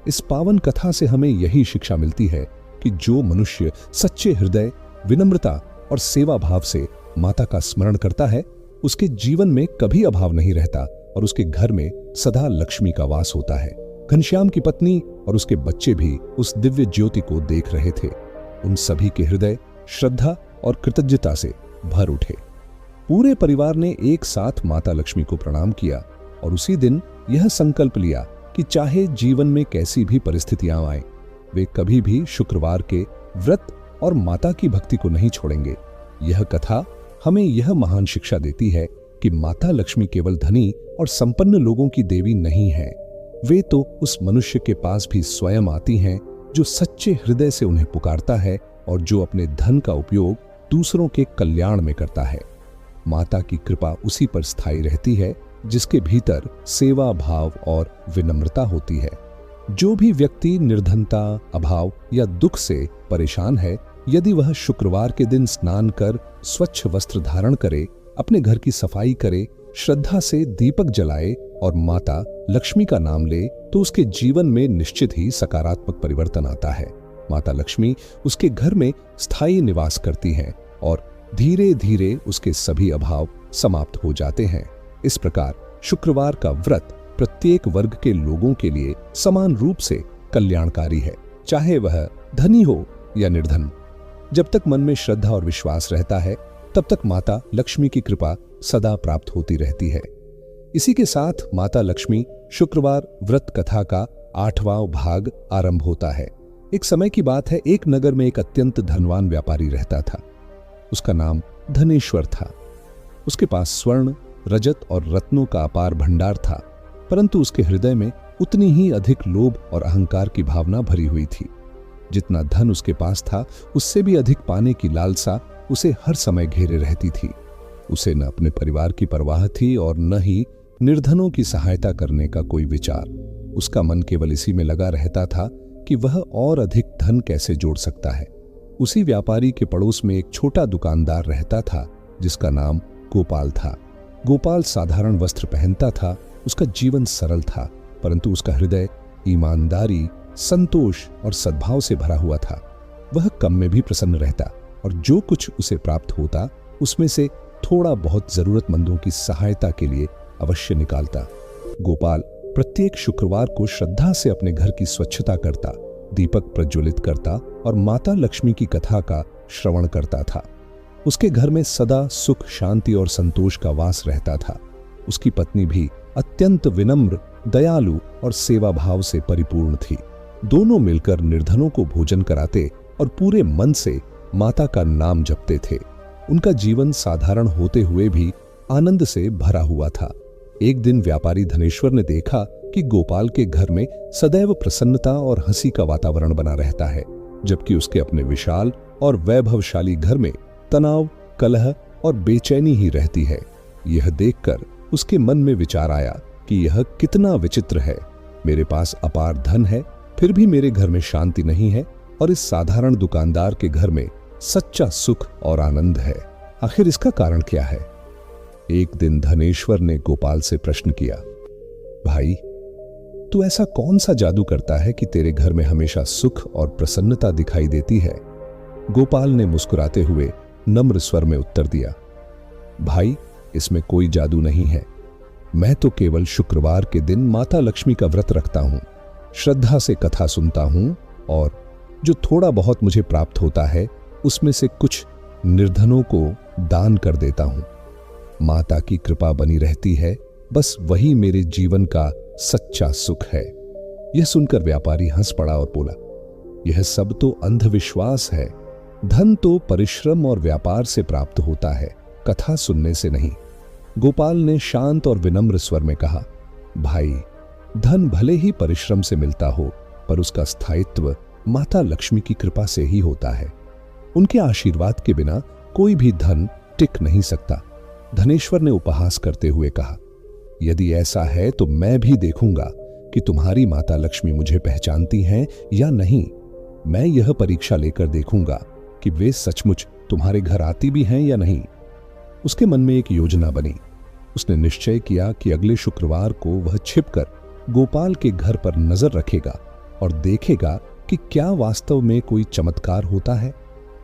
इस पावन कथा से हमें यही शिक्षा मिलती है कि जो मनुष्य सच्चे हृदय, विनम्रता और सेवा भाव से माता का स्मरण करता है, उसके जीवन में कभी अभाव नहीं रहता और उसके घर में सदा लक्ष्मी का वास होता है। घनश्याम की पत्नी और उसके बच्चे भी उस दिव्य ज्योति को देख रहे थे। उन सभी के हृदय श्रद्धा और कृतज्ञता से भर उठे। पूरे परिवार ने एक साथ माता लक्ष्मी को प्रणाम किया और उसी दिन यह संकल्प लिया कि चाहे जीवन में कैसी भी परिस्थितियां आएं, वे कभी भी शुक्रवार के व्रत और माता की भक्ति को नहीं छोड़ेंगे। यह कथा हमें यह महान शिक्षा देती है कि माता लक्ष्मी केवल धनी और संपन्न लोगों की देवी नहीं है। वे तो उस मनुष्य के पास भी स्वयं आती हैं जो सच्चे हृदय से उन्हें पुकारता है और जो अपने धन का उपयोग दूसरों के कल्याण में करता है। माता की कृपा उसी पर स्थायी रहती है जिसके भीतर सेवा भाव और विनम्रता होती है। जो भी व्यक्ति निर्धनता, अभाव या दुख से परेशान है, यदि वह शुक्रवार के दिन स्नान कर स्वच्छ वस्त्र धारण करे, अपने घर की सफाई करे, श्रद्धा से दीपक जलाए और माता लक्ष्मी का नाम ले, तो उसके जीवन में निश्चित ही सकारात्मक परिवर्तन आता है। माता लक्ष्मी उसके घर में स्थायी निवास करती हैं और धीरे धीरे उसके सभी अभाव समाप्त हो जाते हैं। इस प्रकार शुक्रवार का व्रत प्रत्येक वर्ग के लोगों के लिए समान रूप से कल्याणकारी है, चाहे वह धनी हो या निर्धन। जब तक मन में श्रद्धा और विश्वास रहता है, तब तक माता लक्ष्मी की कृपा सदा प्राप्त होती रहती है। इसी के साथ माता लक्ष्मी शुक्रवार व्रत कथा का 8वां भाग आरंभ होता है। एक समय की बात है, एक नगर में एक अत्यंत धनवान व्यापारी रहता था। उसका नाम धनेश्वर था। उसके पास स्वर्ण, रजत और रत्नों का अपार भंडार था, परंतु उसके हृदय में उतनी ही अधिक लोभ और अहंकार की भावना भरी हुई थी। जितना धन उसके पास था, उससे भी अधिक पाने की लालसा उसे हर समय घेरे रहती थी। उसे न अपने परिवार की परवाह थी और न ही निर्धनों की सहायता करने का कोई विचार। उसका मन केवल इसी में लगा रहता था कि वह और अधिक धन कैसे जोड़ सकता है। उसी व्यापारी के पड़ोस में एक छोटा दुकानदार रहता था जिसका नाम गोपाल था। गोपाल साधारण वस्त्र पहनता था, उसका जीवन सरल था, परंतु उसका हृदय ईमानदारी, संतोष और सद्भाव से भरा हुआ था। वह कम में भी प्रसन्न रहता और जो कुछ उसे प्राप्त होता उसमें से थोड़ा बहुत जरूरतमंदों की सहायता के लिए अवश्य निकालता। गोपाल प्रत्येक शुक्रवार को श्रद्धा से अपने घर की स्वच्छता करता, दीपक प्रज्वलित करता और माता लक्ष्मी की कथा का श्रवण करता था। उसके घर में सदा सुख, शांति और संतोष का वास रहता था। उसकी पत्नी भी अत्यंत विनम्र, दयालु और सेवा भाव से परिपूर्ण थी। दोनों मिलकर निर्धनों को भोजन कराते और पूरे मन से माता का नाम जपते थे। उनका जीवन साधारण होते हुए भी आनंद से भरा हुआ था। एक दिन व्यापारी धनेश्वर ने देखा कि गोपाल के घर में सदैव प्रसन्नता और हंसी का वातावरण बना रहता है, जबकि उसके अपने विशाल और वैभवशाली घर में तनाव, कलह और बेचैनी ही रहती है। यह देखकर उसके मन में विचार आया कि यह कितना विचित्र है। मेरे पास अपार धन है, फिर भी मेरे घर में शांति नहीं है और इस साधारण दुकानदार के घर में सच्चा सुख और आनंद है। आखिर इसका कारण क्या है? एक दिन धनेश्वर ने गोपाल से प्रश्न किया, भाई, तू ऐसा कौन सा जादू करता है कि तेरे घर में हमेशा सुख और प्रसन्नता दिखाई देती है? गोपाल ने मुस्कुराते हुए नम्र स्वर में उत्तर दिया, भाई, इसमें कोई जादू नहीं है। मैं तो केवल शुक्रवार के दिन माता लक्ष्मी का व्रत रखता हूं, श्रद्धा से कथा सुनता हूं और जो थोड़ा बहुत मुझे प्राप्त होता है उसमें से कुछ निर्धनों को दान कर देता हूं। माता की कृपा बनी रहती है, बस वही मेरे जीवन का सच्चा सुख है। यह सुनकर व्यापारी हंस पड़ा और बोला, यह सब तो अंधविश्वास है। धन तो परिश्रम और व्यापार से प्राप्त होता है, कथा सुनने से नहीं। गोपाल ने शांत और विनम्र स्वर में कहा, भाई, धन भले ही परिश्रम से मिलता हो, पर उसका स्थायित्व माता लक्ष्मी की कृपा से ही होता है। उनके आशीर्वाद के बिना कोई भी धन टिक नहीं सकता। धनेश्वर ने उपहास करते हुए कहा, यदि ऐसा है तो मैं भी देखूंगा कि तुम्हारी माता लक्ष्मी मुझे पहचानती हैं या नहीं। मैं यह परीक्षा लेकर देखूंगा कि वे सचमुच तुम्हारे घर आती भी हैं या नहीं। उसके मन में एक योजना बनी। उसने निश्चय किया कि अगले शुक्रवार को वह छिपकर गोपाल के घर पर नजर रखेगा और देखेगा कि क्या वास्तव में कोई चमत्कार होता है।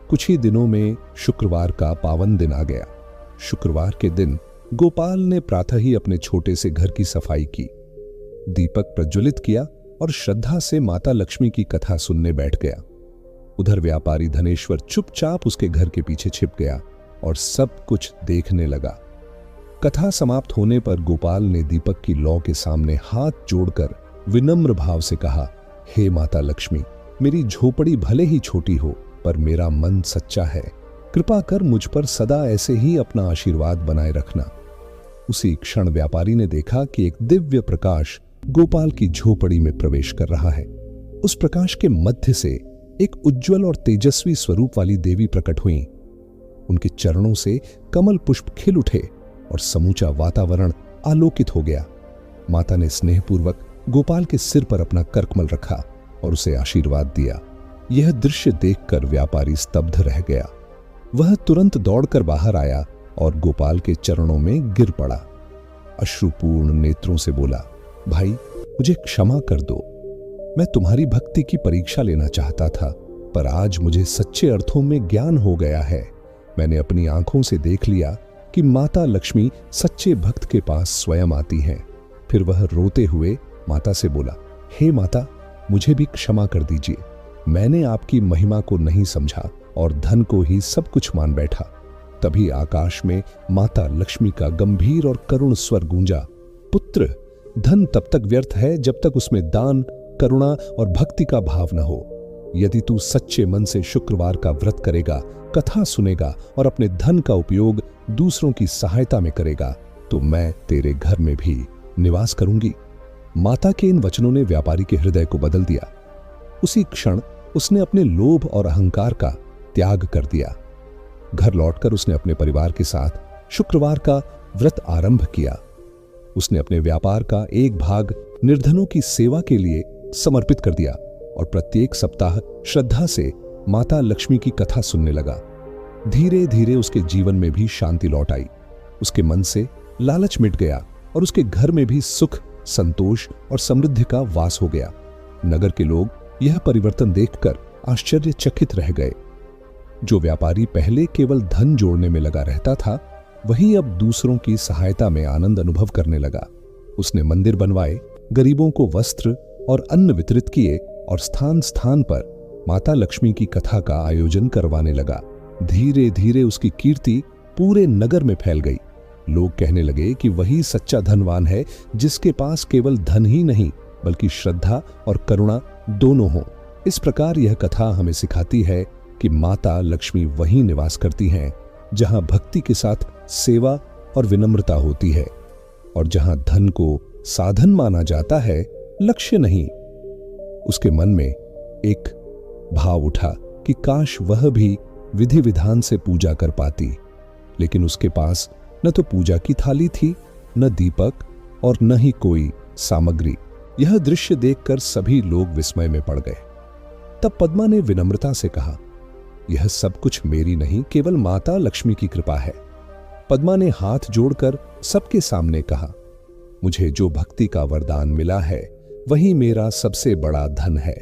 कुछ ही दिनों में शुक्रवार का पावन दिन आ गया। शुक्रवार के दिन गोपाल ने प्रातः ही अपने छोटे से घर की सफाई की, दीपक प्रज्वलित किया और श्रद्धा से माता लक्ष्मी की कथा सुनने बैठ गया। उधर व्यापारी धनेश्वर चुपचाप उसके घर के पीछे छिप गया और सब कुछ देखने लगा। कथा समाप्त होने पर गोपाल ने दीपक की लौ के सामने हाथ जोड़कर विनम्र भाव से कहा, हे माता लक्ष्मी, मेरी झोपड़ी भले ही छोटी हो, पर मेरा मन सच्चा है। कृपा कर मुझ पर सदा ऐसे ही अपना आशीर्वाद बनाए रखना। उसी क्षण व्यापारी ने देखा कि एक दिव्य प्रकाश गोपाल की झोपड़ी में प्रवेश कर रहा है। उस प्रकाश के मध्य से एक उज्जवल और तेजस्वी स्वरूप वाली देवी प्रकट हुई। उनके चरणों से कमल पुष्प खिल उठे और समूचा वातावरण आलोकित हो गया। माता ने स्नेहपूर्वक गोपाल के सिर पर अपना करकमल रखा और उसे आशीर्वाद दिया। यह दृश्य देखकर व्यापारी स्तब्ध रह गया। वह तुरंत दौड़कर बाहर आया और गोपाल के चरणों में गिर पड़ा। अश्रुपूर्ण नेत्रों से बोला, भाई, मुझे क्षमा कर दो। मैं तुम्हारी भक्ति की परीक्षा लेना चाहता था, पर आज मुझे सच्चे अर्थों में ज्ञान हो गया है। मैंने अपनी आंखों से देख लिया कि माता लक्ष्मी सच्चे भक्त के पास स्वयं आती हैं। फिर वह रोते हुए माता से बोला, हे माता, मुझे भी क्षमा कर दीजिए। मैंने आपकी महिमा को नहीं समझा और धन को ही सब कुछ मान बैठा। तभी आकाश में माता लक्ष्मी का गंभीर और करुण स्वर गूंजा, पुत्र, धन तब तक व्यर्थ है जब तक उसमें दान, करुणा और भक्ति का भाव न हो। यदि तू सच्चे मन से शुक्रवार का व्रत करेगा, कथा सुनेगा और अपने धन का उपयोग दूसरों की सहायता में करेगा, तो मैं तेरे घर में भी निवास करूंगी। माता के इन वचनों ने व्यापारी के हृदय को बदल दिया। उसी क्षण उसने अपने लोभ और अहंकार का त्याग कर दिया। घर लौटकर उसने अपने परिवार के साथ शुक्रवार का व्रत आरंभ किया। उसने अपने व्यापार का एक भाग निर्धनों की सेवा के लिए समर्पित कर दिया और प्रत्येक सप्ताह श्रद्धा से माता लक्ष्मी की कथा सुनने लगा। धीरे धीरे उसके जीवन में भी शांति लौट आई। उसके मन से लालच मिट गया और उसके घर में भी सुख, संतोष और समृद्धि का वास हो गया। नगर के लोग यह परिवर्तन देखकर आश्चर्यचकित रह गए। जो व्यापारी पहले केवल धन जोड़ने में लगा रहता था, वही अब दूसरों की सहायता में आनंद अनुभव करने लगा। उसने मंदिर बनवाए, गरीबों को वस्त्र और अन्न वितरित किए और स्थान स्थान पर माता लक्ष्मी की कथा का आयोजन करवाने लगा। धीरे धीरे उसकी कीर्ति पूरे नगर में फैल गई। लोग कहने लगे कि वही सच्चा धनवान है, जिसके पास केवल धन ही नहीं बल्कि श्रद्धा और करुणा दोनों हो। इस प्रकार यह कथा हमें सिखाती है कि माता लक्ष्मी वहीं निवास करती हैं जहां भक्ति के साथ सेवा और विनम्रता होती है, और जहां धन को साधन माना जाता है, लक्ष्य नहीं। उसके मन में एक भाव उठा कि काश वह भी विधि विधान से पूजा कर पाती, लेकिन उसके पास न तो पूजा की थाली थी, न दीपक और न ही कोई सामग्री। यह दृश्य देखकर सभी लोग विस्मय में पड़ गए। तब पद्मा ने विनम्रता से कहा, यह सब कुछ मेरी नहीं, केवल माता लक्ष्मी की कृपा है। पद्मा ने हाथ जोड़कर सबके सामने कहा, मुझे जो भक्ति का वरदान मिला है वही मेरा सबसे बड़ा धन है।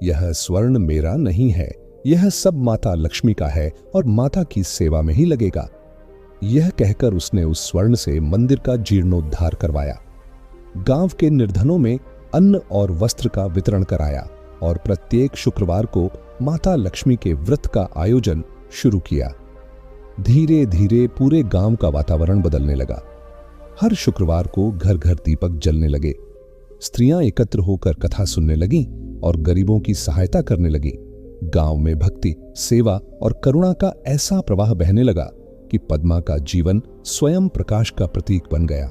यह स्वर्ण मेरा नहीं है, यह सब माता लक्ष्मी का है और माता की सेवा में ही लगेगा। यह कहकर उसने उस स्वर्ण से मंदिर का जीर्णोद्धार करवाया, गांव के निर्धनों में अन्न और वस्त्र का वितरण कराया और प्रत्येक शुक्रवार को माता लक्ष्मी के व्रत का आयोजन शुरू किया। धीरे धीरे पूरे गांव का वातावरण बदलने लगा। हर शुक्रवार को घर घर दीपक जलने लगे। स्त्रियां एकत्र होकर कथा सुनने लगीं और गरीबों की सहायता करने लगी। गांव में भक्ति, सेवा और करुणा का ऐसा प्रवाह बहने लगा कि पद्मा का जीवन स्वयं प्रकाश का प्रतीक बन गया।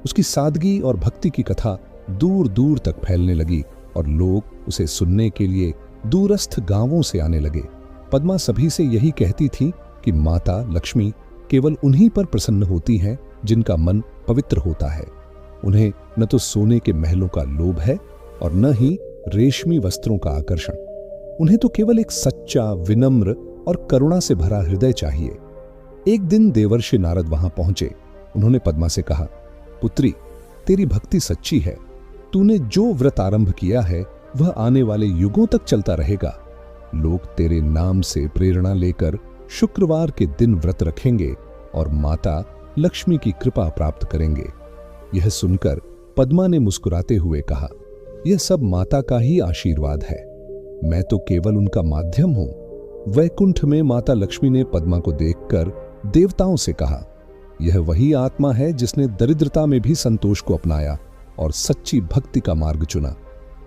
उसकी सादगी और भक्ति की कथा दूर दूर तक फैलने लगी और लोग उसे सुनने के लिए दूरस्थ गांवों से आने लगे। पद्मा सभी से यही कहती थी कि माता लक्ष्मी केवल उन्हीं पर प्रसन्न होती हैं जिनका मन पवित्र होता है। उन्हें न तो सोने के महलों का लोभ है और न ही रेशमी वस्त्रों का आकर्षण। उन्हें तो केवल एक सच्चा, विनम्र और करुणा से भरा हृदय चाहिए। एक दिन देवर्षि नारद वहां पहुंचे। उन्होंने पद्मा से कहा, पुत्री, तेरी भक्ति सच्ची है। तूने जो व्रत आरंभ किया है वह आने वाले युगों तक चलता रहेगा। लोग तेरे नाम से प्रेरणा लेकर शुक्रवार के दिन व्रत रखेंगे और माता लक्ष्मी की कृपा प्राप्त करेंगे। यह सुनकर पद्मा ने मुस्कुराते हुए कहा, यह सब माता का ही आशीर्वाद है, मैं तो केवल उनका माध्यम हूं। वैकुंठ में माता लक्ष्मी ने पद्मा को देखकर देवताओं से कहा, यह वही आत्मा है जिसने दरिद्रता में भी संतोष को अपनाया और सच्ची भक्ति का मार्ग चुना।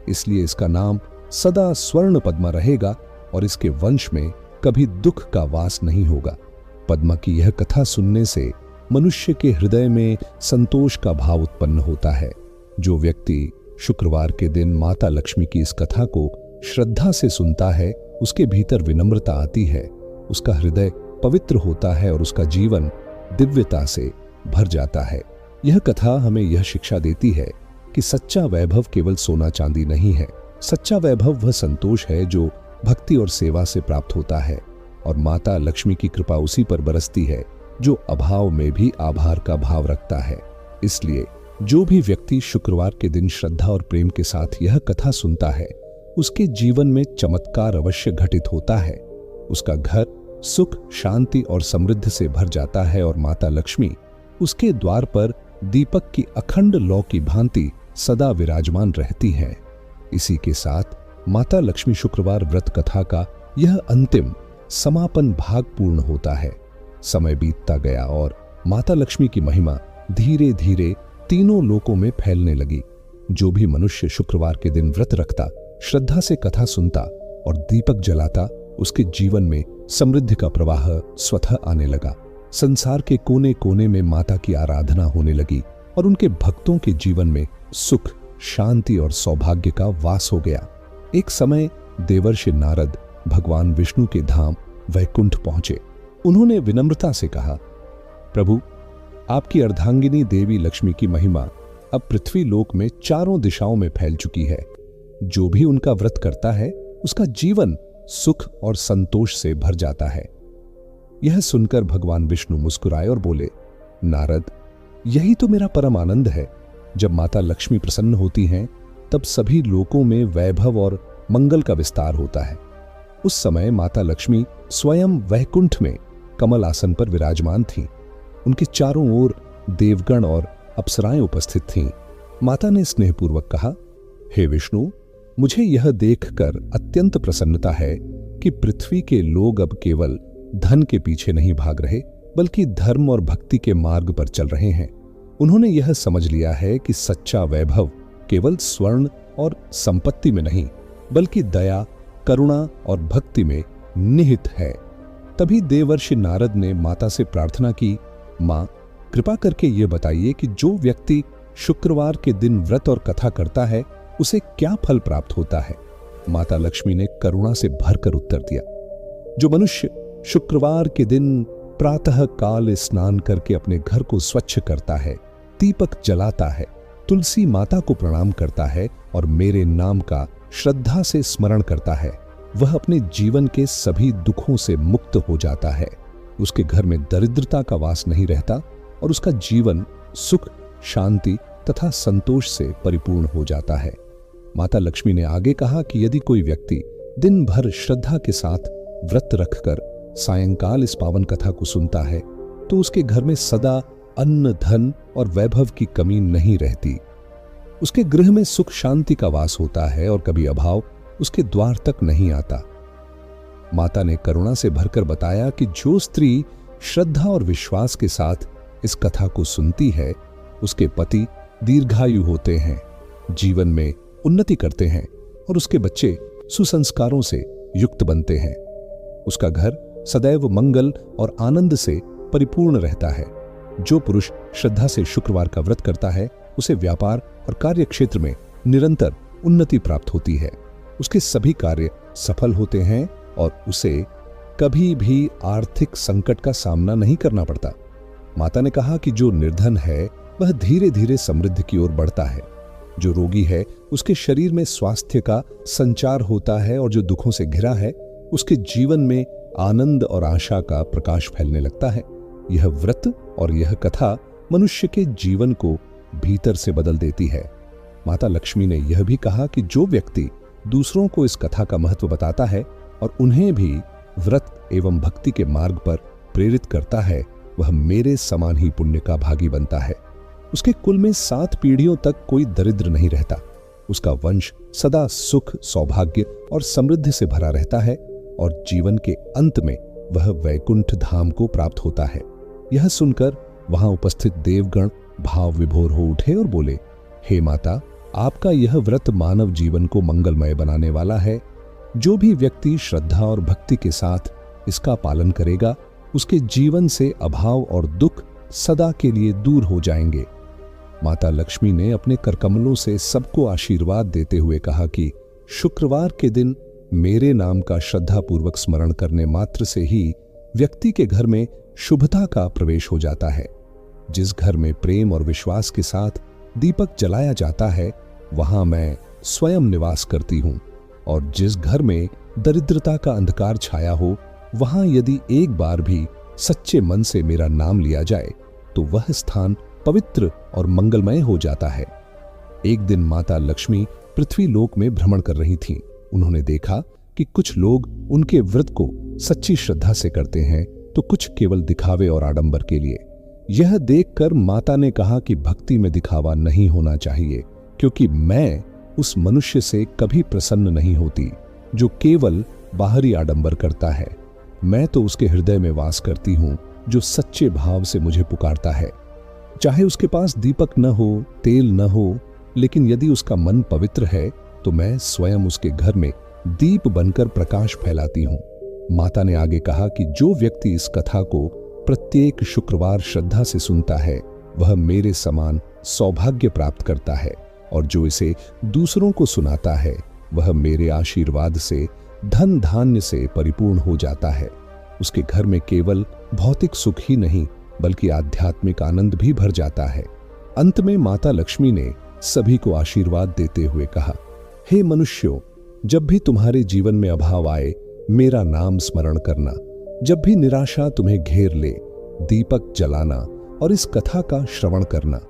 इसलिए इसका नाम सदा स्वर्ण पद्मा रहेगा और इसके वंश में कभी दुख का वास नहीं होगा। पद्मा की यह कथा सुनने से मनुष्य के हृदय में संतोष का भाव उत्पन्न होता है। जो व्यक्ति शुक्रवार के दिन माता लक्ष्मी की इस कथा को श्रद्धा से सुनता है, उसके भीतर विनम्रता आती है, उसका हृदय पवित्र होता है और उसका जीवन दिव्यता से भर जाता है। यह कथा हमें यह शिक्षा देती है कि सच्चा वैभव केवल सोना चांदी नहीं है। सच्चा वैभव वह संतोष है जो भक्ति और सेवा से प्राप्त होता है, और माता लक्ष्मी की कृपा उसी पर बरसती है जो अभाव में भी आभार का भाव रखता है। इसलिए जो भी व्यक्ति शुक्रवार के दिन श्रद्धा और प्रेम के साथ यह कथा सुनता है, उसके जीवन में चमत्कार अवश्य घटित होता है। उसका घर सुख, शांति और समृद्धि से भर जाता है और माता लक्ष्मी उसके द्वार पर दीपक की अखंड लौ की भांति सदा विराजमान रहती हैं। इसी के साथ माता लक्ष्मी शुक्रवार व्रत कथा का यह अंतिम समापन भाग पूर्ण होता है। समय बीतता गया और माता लक्ष्मी की महिमा धीरे धीरे तीनों लोकों में फैलने लगी। जो भी मनुष्य शुक्रवार के दिन व्रत रखता, श्रद्धा से कथा सुनता और दीपक जलाता, उसके जीवन में समृद्धि का प्रवाह स्वतः आने लगा। संसार के कोने कोने में माता की आराधना होने लगी और उनके भक्तों के जीवन में सुख, शांति और सौभाग्य का वास हो गया। एक समय देवर्षि नारद भगवान विष्णु के धाम वैकुंठ पहुंचे। उन्होंने विनम्रता से कहा, प्रभु, आपकी अर्धांगिनी देवी लक्ष्मी की महिमा अब पृथ्वी लोक में चारों दिशाओं में फैल चुकी है। जो भी उनका व्रत करता है उसका जीवन सुख और संतोष से भर जाता है। यह सुनकर भगवान विष्णु मुस्कुराए और बोले, नारद, यही तो मेरा परम आनंद है। जब माता लक्ष्मी प्रसन्न होती हैं तब सभी लोकों में वैभव और मंगल का विस्तार होता है। उस समय माता लक्ष्मी स्वयं वैकुंठ में कमल आसन पर विराजमान थीं। उनके चारों ओर देवगण और अप्सराएं उपस्थित थीं। माता ने स्नेहपूर्वक कहा, हे विष्णु, मुझे यह देखकर अत्यंत प्रसन्नता है कि पृथ्वी के लोग अब केवल धन के पीछे नहीं भाग रहे, बल्कि धर्म और भक्ति के मार्ग पर चल रहे हैं। उन्होंने यह समझ लिया है कि सच्चा वैभव केवल स्वर्ण और संपत्ति में नहीं, बल्कि दया, करुणा और भक्ति में निहित है। तभी देवर्षि नारद ने माता से प्रार्थना की, मां, कृपा करके ये बताइए कि जो व्यक्ति शुक्रवार के दिन व्रत और कथा करता है उसे क्या फल प्राप्त होता है। माता लक्ष्मी ने करुणा से भरकर उत्तर दिया, जो मनुष्य शुक्रवार के दिन प्रातः काल स्नान करके अपने घर को स्वच्छ करता है, दीपक जलाता है, तुलसी माता को प्रणाम करता है और मेरे नाम का श्रद्धा से स्मरण करता है, वह अपने जीवन के सभी दुखों से मुक्त हो जाता है। उसके घर में दरिद्रता का वास नहीं रहता और उसका जीवन सुख, शांति तथा संतोष से परिपूर्ण हो जाता है। माता लक्ष्मी ने आगे कहा कि यदि कोई व्यक्ति दिन भर श्रद्धा के साथ व्रत रखकर सायंकाल इस पावन कथा को सुनता है तो उसके घर में सदा अन्न, धन और वैभव की कमी नहीं रहती। उसके गृह में सुख शांति का वास होता है और कभी अभाव उसके द्वार तक नहीं आता। माता ने करुणा से भरकर बताया कि जो स्त्री श्रद्धा और विश्वास के साथ इस कथा को सुनती है उसके पति दीर्घायु होते हैं, जीवन में उन्नति करते हैं और उसके बच्चे सुसंस्कारों से युक्त बनते हैं। उसका घर सदैव मंगल और आनंद से परिपूर्ण रहता है। जो पुरुष श्रद्धा से शुक्रवार का व्रत करता है उसे व्यापार और कार्य क्षेत्र में निरंतर उन्नति प्राप्त होती है। उसके सभी कार्य सफल होते हैं और उसे कभी भी आर्थिक संकट का सामना नहीं करना पड़ता। माता ने कहा कि जो निर्धन है वह धीरे धीरे समृद्धि की ओर बढ़ता है। जो रोगी है उसके शरीर में स्वास्थ्य का संचार होता है और जो दुखों से घिरा है उसके जीवन में आनंद और आशा का प्रकाश फैलने लगता है। यह व्रत और यह कथा मनुष्य के जीवन को भीतर से बदल देती है। माता लक्ष्मी ने यह भी कहा कि जो व्यक्ति दूसरों को इस कथा का महत्व बताता है और उन्हें भी व्रत एवं भक्ति के मार्ग पर प्रेरित करता है, वह मेरे समान ही पुण्य का भागी बनता है। उसके कुल में 7 पीढ़ियों तक कोई दरिद्र नहीं रहता। उसका वंश सदा सुख, सौभाग्य और समृद्धि से भरा रहता है और जीवन के अंत में वह वैकुंठ धाम को प्राप्त होता है। यह सुनकर वहां उपस्थित देवगण भाव विभोर हो उठे और बोले, हे माता, आपका यह व्रत मानव जीवन को मंगलमय बनाने वाला है। जो भी व्यक्ति श्रद्धा और भक्ति के साथ इसका पालन करेगा उसके जीवन से अभाव और दुख सदा के लिए दूर हो जाएंगे। माता लक्ष्मी ने अपने करकमलों से सबको आशीर्वाद देते हुए कहा कि शुक्रवार के दिन मेरे नाम का श्रद्धापूर्वक स्मरण करने मात्र से ही व्यक्ति के घर में शुभता का प्रवेश हो जाता है। जिस घर में प्रेम और विश्वास के साथ दीपक जलाया जाता है वहां मैं स्वयं निवास करती हूं और जिस घर में दरिद्रता का अंधकार छाया हो वहां यदि एक बार भी सच्चे मन से मेरा नाम लिया जाए तो वह स्थान पवित्र और मंगलमय हो जाता है। एक दिन माता लक्ष्मी पृथ्वी लोक में भ्रमण कर रही थीं। उन्होंने देखा कि कुछ लोग उनके व्रत को सच्ची श्रद्धा से करते हैं तो कुछ केवल दिखावे और आडंबर के लिए। यह देखकर माता ने कहा कि भक्ति में दिखावा नहीं होना चाहिए, क्योंकि मैं उस मनुष्य से कभी प्रसन्न नहीं होती जो केवल बाहरी आडंबर करता है। मैं तो उसके हृदय में वास करती हूं जो सच्चे भाव से मुझे पुकारता है। चाहे उसके पास दीपक न हो, तेल न हो, लेकिन यदि उसका मन पवित्र है तो मैं स्वयं उसके घर में दीप बनकर प्रकाश फैलाती हूं। माता ने आगे कहा कि जो व्यक्ति इस कथा को प्रत्येक शुक्रवार श्रद्धा से सुनता है वह मेरे समान सौभाग्य प्राप्त करता है और जो इसे दूसरों को सुनाता है वह मेरे आशीर्वाद से धन धान्य से परिपूर्ण हो जाता है। उसके घर में केवल भौतिक सुख ही नहीं बल्कि आध्यात्मिक आनंद भी भर जाता है। अंत में माता लक्ष्मी ने सभी को आशीर्वाद देते हुए कहा, हे मनुष्यों, जब भी तुम्हारे जीवन में अभाव आए, मेरा नाम स्मरण करना। जब भी निराशा तुम्हें घेर ले, दीपक जलाना और इस कथा का श्रवण करना।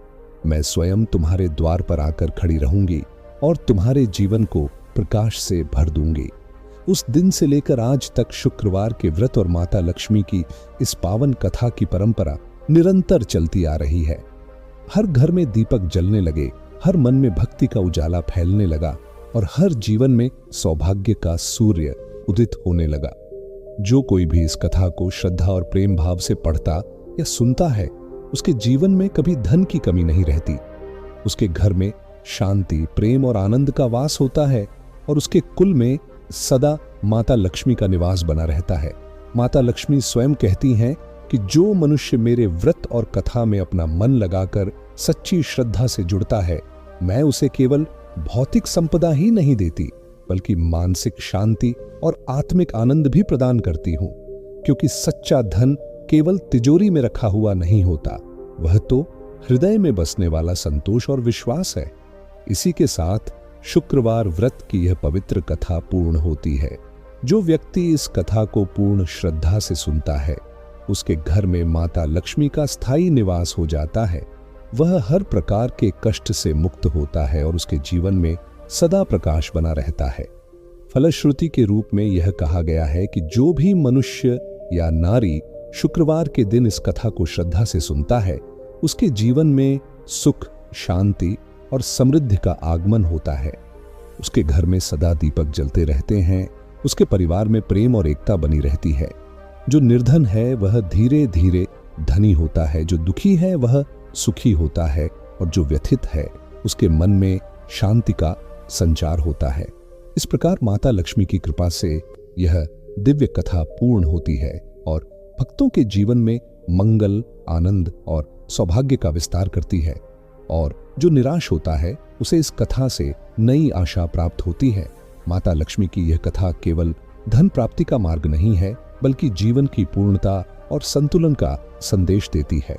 मैं स्वयं तुम्हारे द्वार पर आकर खड़ी रहूंगी और तुम्हारे जीवन को प्रकाश से भर दूंगी। उस दिन से लेकर आज तक शुक्रवार के व्रत और माता लक्ष्मी की इस पावन कथा की परंपरा निरंतर चलती आ रही है। हर घर में दीपक जलने लगे, हर मन में भक्ति का उजाला फैलने लगा और हर जीवन में सौभाग्य का सूर्य उदित होने लगा। जो कोई भी इस कथा को श्रद्धा और प्रेम भाव से पढ़ता या सुनता है, उसके जीवन में कभी धन की कमी नहीं रहती। उसके घर में शांति, प्रेम और आनंद का वास होता है और उसके कुल में सदा माता लक्ष्मी का निवास बना रहता है। माता लक्ष्मी स्वयं कहती हैं कि जो मनुष्य मेरे व्रत और कथा में अपना मन लगाकर सच्ची श्रद्धा से जुड़ता है, मैं उसे केवल भौतिक संपदा ही नहीं देती, बल्कि मानसिक शांति और आत्मिक आनंद भी प्रदान करती हूं। क्योंकि सच्चा धन केवल तिजोरी में रखा हुआ नहीं होता, वह तो हृदय में बसने वाला संतोष और विश्वास है। इसी के साथ शुक्रवार व्रत की यह पवित्र कथा पूर्ण होती है। जो व्यक्ति इस कथा को पूर्ण श्रद्धा से सुनता है, उसके घर में माता लक्ष्मी का स्थायी निवास हो जाता है। वह हर प्रकार के कष्ट से मुक्त होता है और उसके जीवन में सदा प्रकाश बना रहता है। फलश्रुति के रूप में यह कहा गया है कि जो भी मनुष्य या नारी शुक्रवार के दिन इस कथा को श्रद्धा से सुनता है, उसके जीवन में सुख, शांति और समृद्धि का आगमन होता है। उसके घर में सदा दीपक जलते रहते हैं, उसके परिवार में प्रेम और एकता बनी रहती है। जो निर्धन है वह धीरे धीरे धनी होता है, जो दुखी है वह सुखी होता है और जो व्यथित है उसके मन में शांति का संचार होता है। इस प्रकार माता लक्ष्मी की कृपा से यह दिव्य कथा पूर्ण होती है और भक्तों के जीवन में मंगल, आनंद और सौभाग्य का विस्तार करती है। और जो निराश होता है उसे इस कथा से नई आशा प्राप्त होती है। माता लक्ष्मी की यह कथा केवल धन प्राप्ति का मार्ग नहीं है, बल्कि जीवन की पूर्णता और संतुलन का संदेश देती है।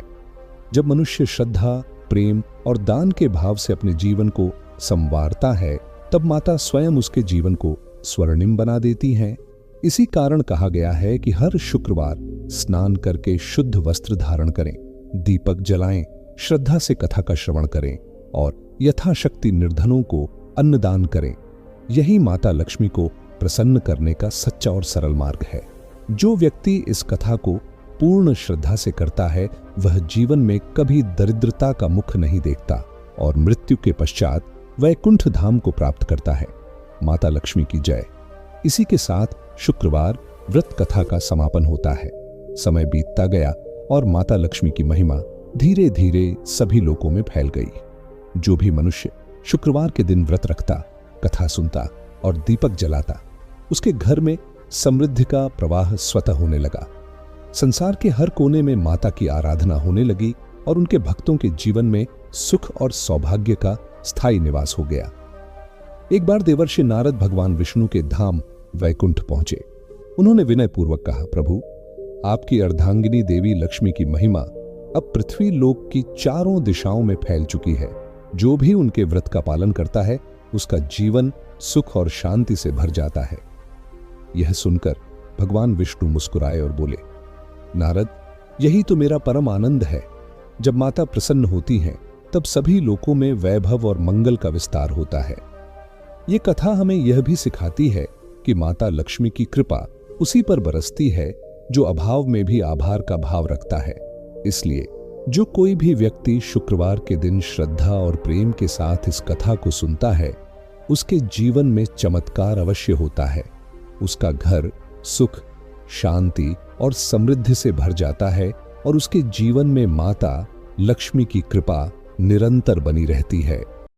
जब मनुष्य श्रद्धा, प्रेम और दान के भाव से अपने जीवन को संवारता है, तब माता स्वयं उसके जीवन को स्वर्णिम बना देती हैं। इसी कारण कहा गया है कि हर शुक्रवार स्नान करके शुद्ध वस्त्र धारण करें, दीपक जलाएं, श्रद्धा से कथा का श्रवण करें और यथाशक्ति निर्धनों को अन्नदान करें। यही माता लक्ष्मी को प्रसन्न करने का सच्चा और सरल मार्ग है। जो व्यक्ति इस कथा को पूर्ण श्रद्धा से करता है, वह जीवन में कभी दरिद्रता का मुख नहीं देखता और मृत्यु के पश्चात वैकुंठ धाम को प्राप्त करता है। माता लक्ष्मी की जय। इसी के साथ शुक्रवार व्रत कथा का समापन होता है। समय बीतता गया और माता लक्ष्मी की महिमा धीरे धीरे सभी लोगों में फैल गई। जो भी मनुष्य शुक्रवार के दिन व्रत रखता, कथा सुनता और दीपक जलाता, उसके घर में समृद्धि का प्रवाह स्वतः होने लगा। संसार के हर कोने में माता की आराधना होने लगी और उनके भक्तों के जीवन में सुख और सौभाग्य का स्थायी निवास हो गया। एक बार देवर्षि नारद भगवान विष्णु के धाम वैकुंठ पहुंचे। उन्होंने विनय पूर्वक कहा, प्रभु, आपकी अर्धांगिनी देवी लक्ष्मी की महिमा अब पृथ्वी लोक की चारों दिशाओं में फैल चुकी है। जो भी उनके व्रत का पालन करता है, उसका जीवन सुख और शांति से भर जाता है। यह सुनकर भगवान विष्णु मुस्कुराए और बोले, नारद, यही तो मेरा परम आनंद है। जब माता प्रसन्न होती हैं, तब सभी लोकों में वैभव और मंगल का विस्तार होता है। ये कथा हमें यह भी सिखाती है कि माता लक्ष्मी की कृपा उसी पर बरसती है जो अभाव में भी आभार का भाव रखता है। इसलिए जो कोई भी व्यक्ति शुक्रवार के दिन श्रद्धा और प्रेम के साथ इस कथा को सुनता है, उसके जीवन में चमत्कार अवश्य होता है। उसका घर सुख, शांति और समृद्धि से भर जाता है और उसके जीवन में माता लक्ष्मी की कृपा निरंतर बनी रहती है।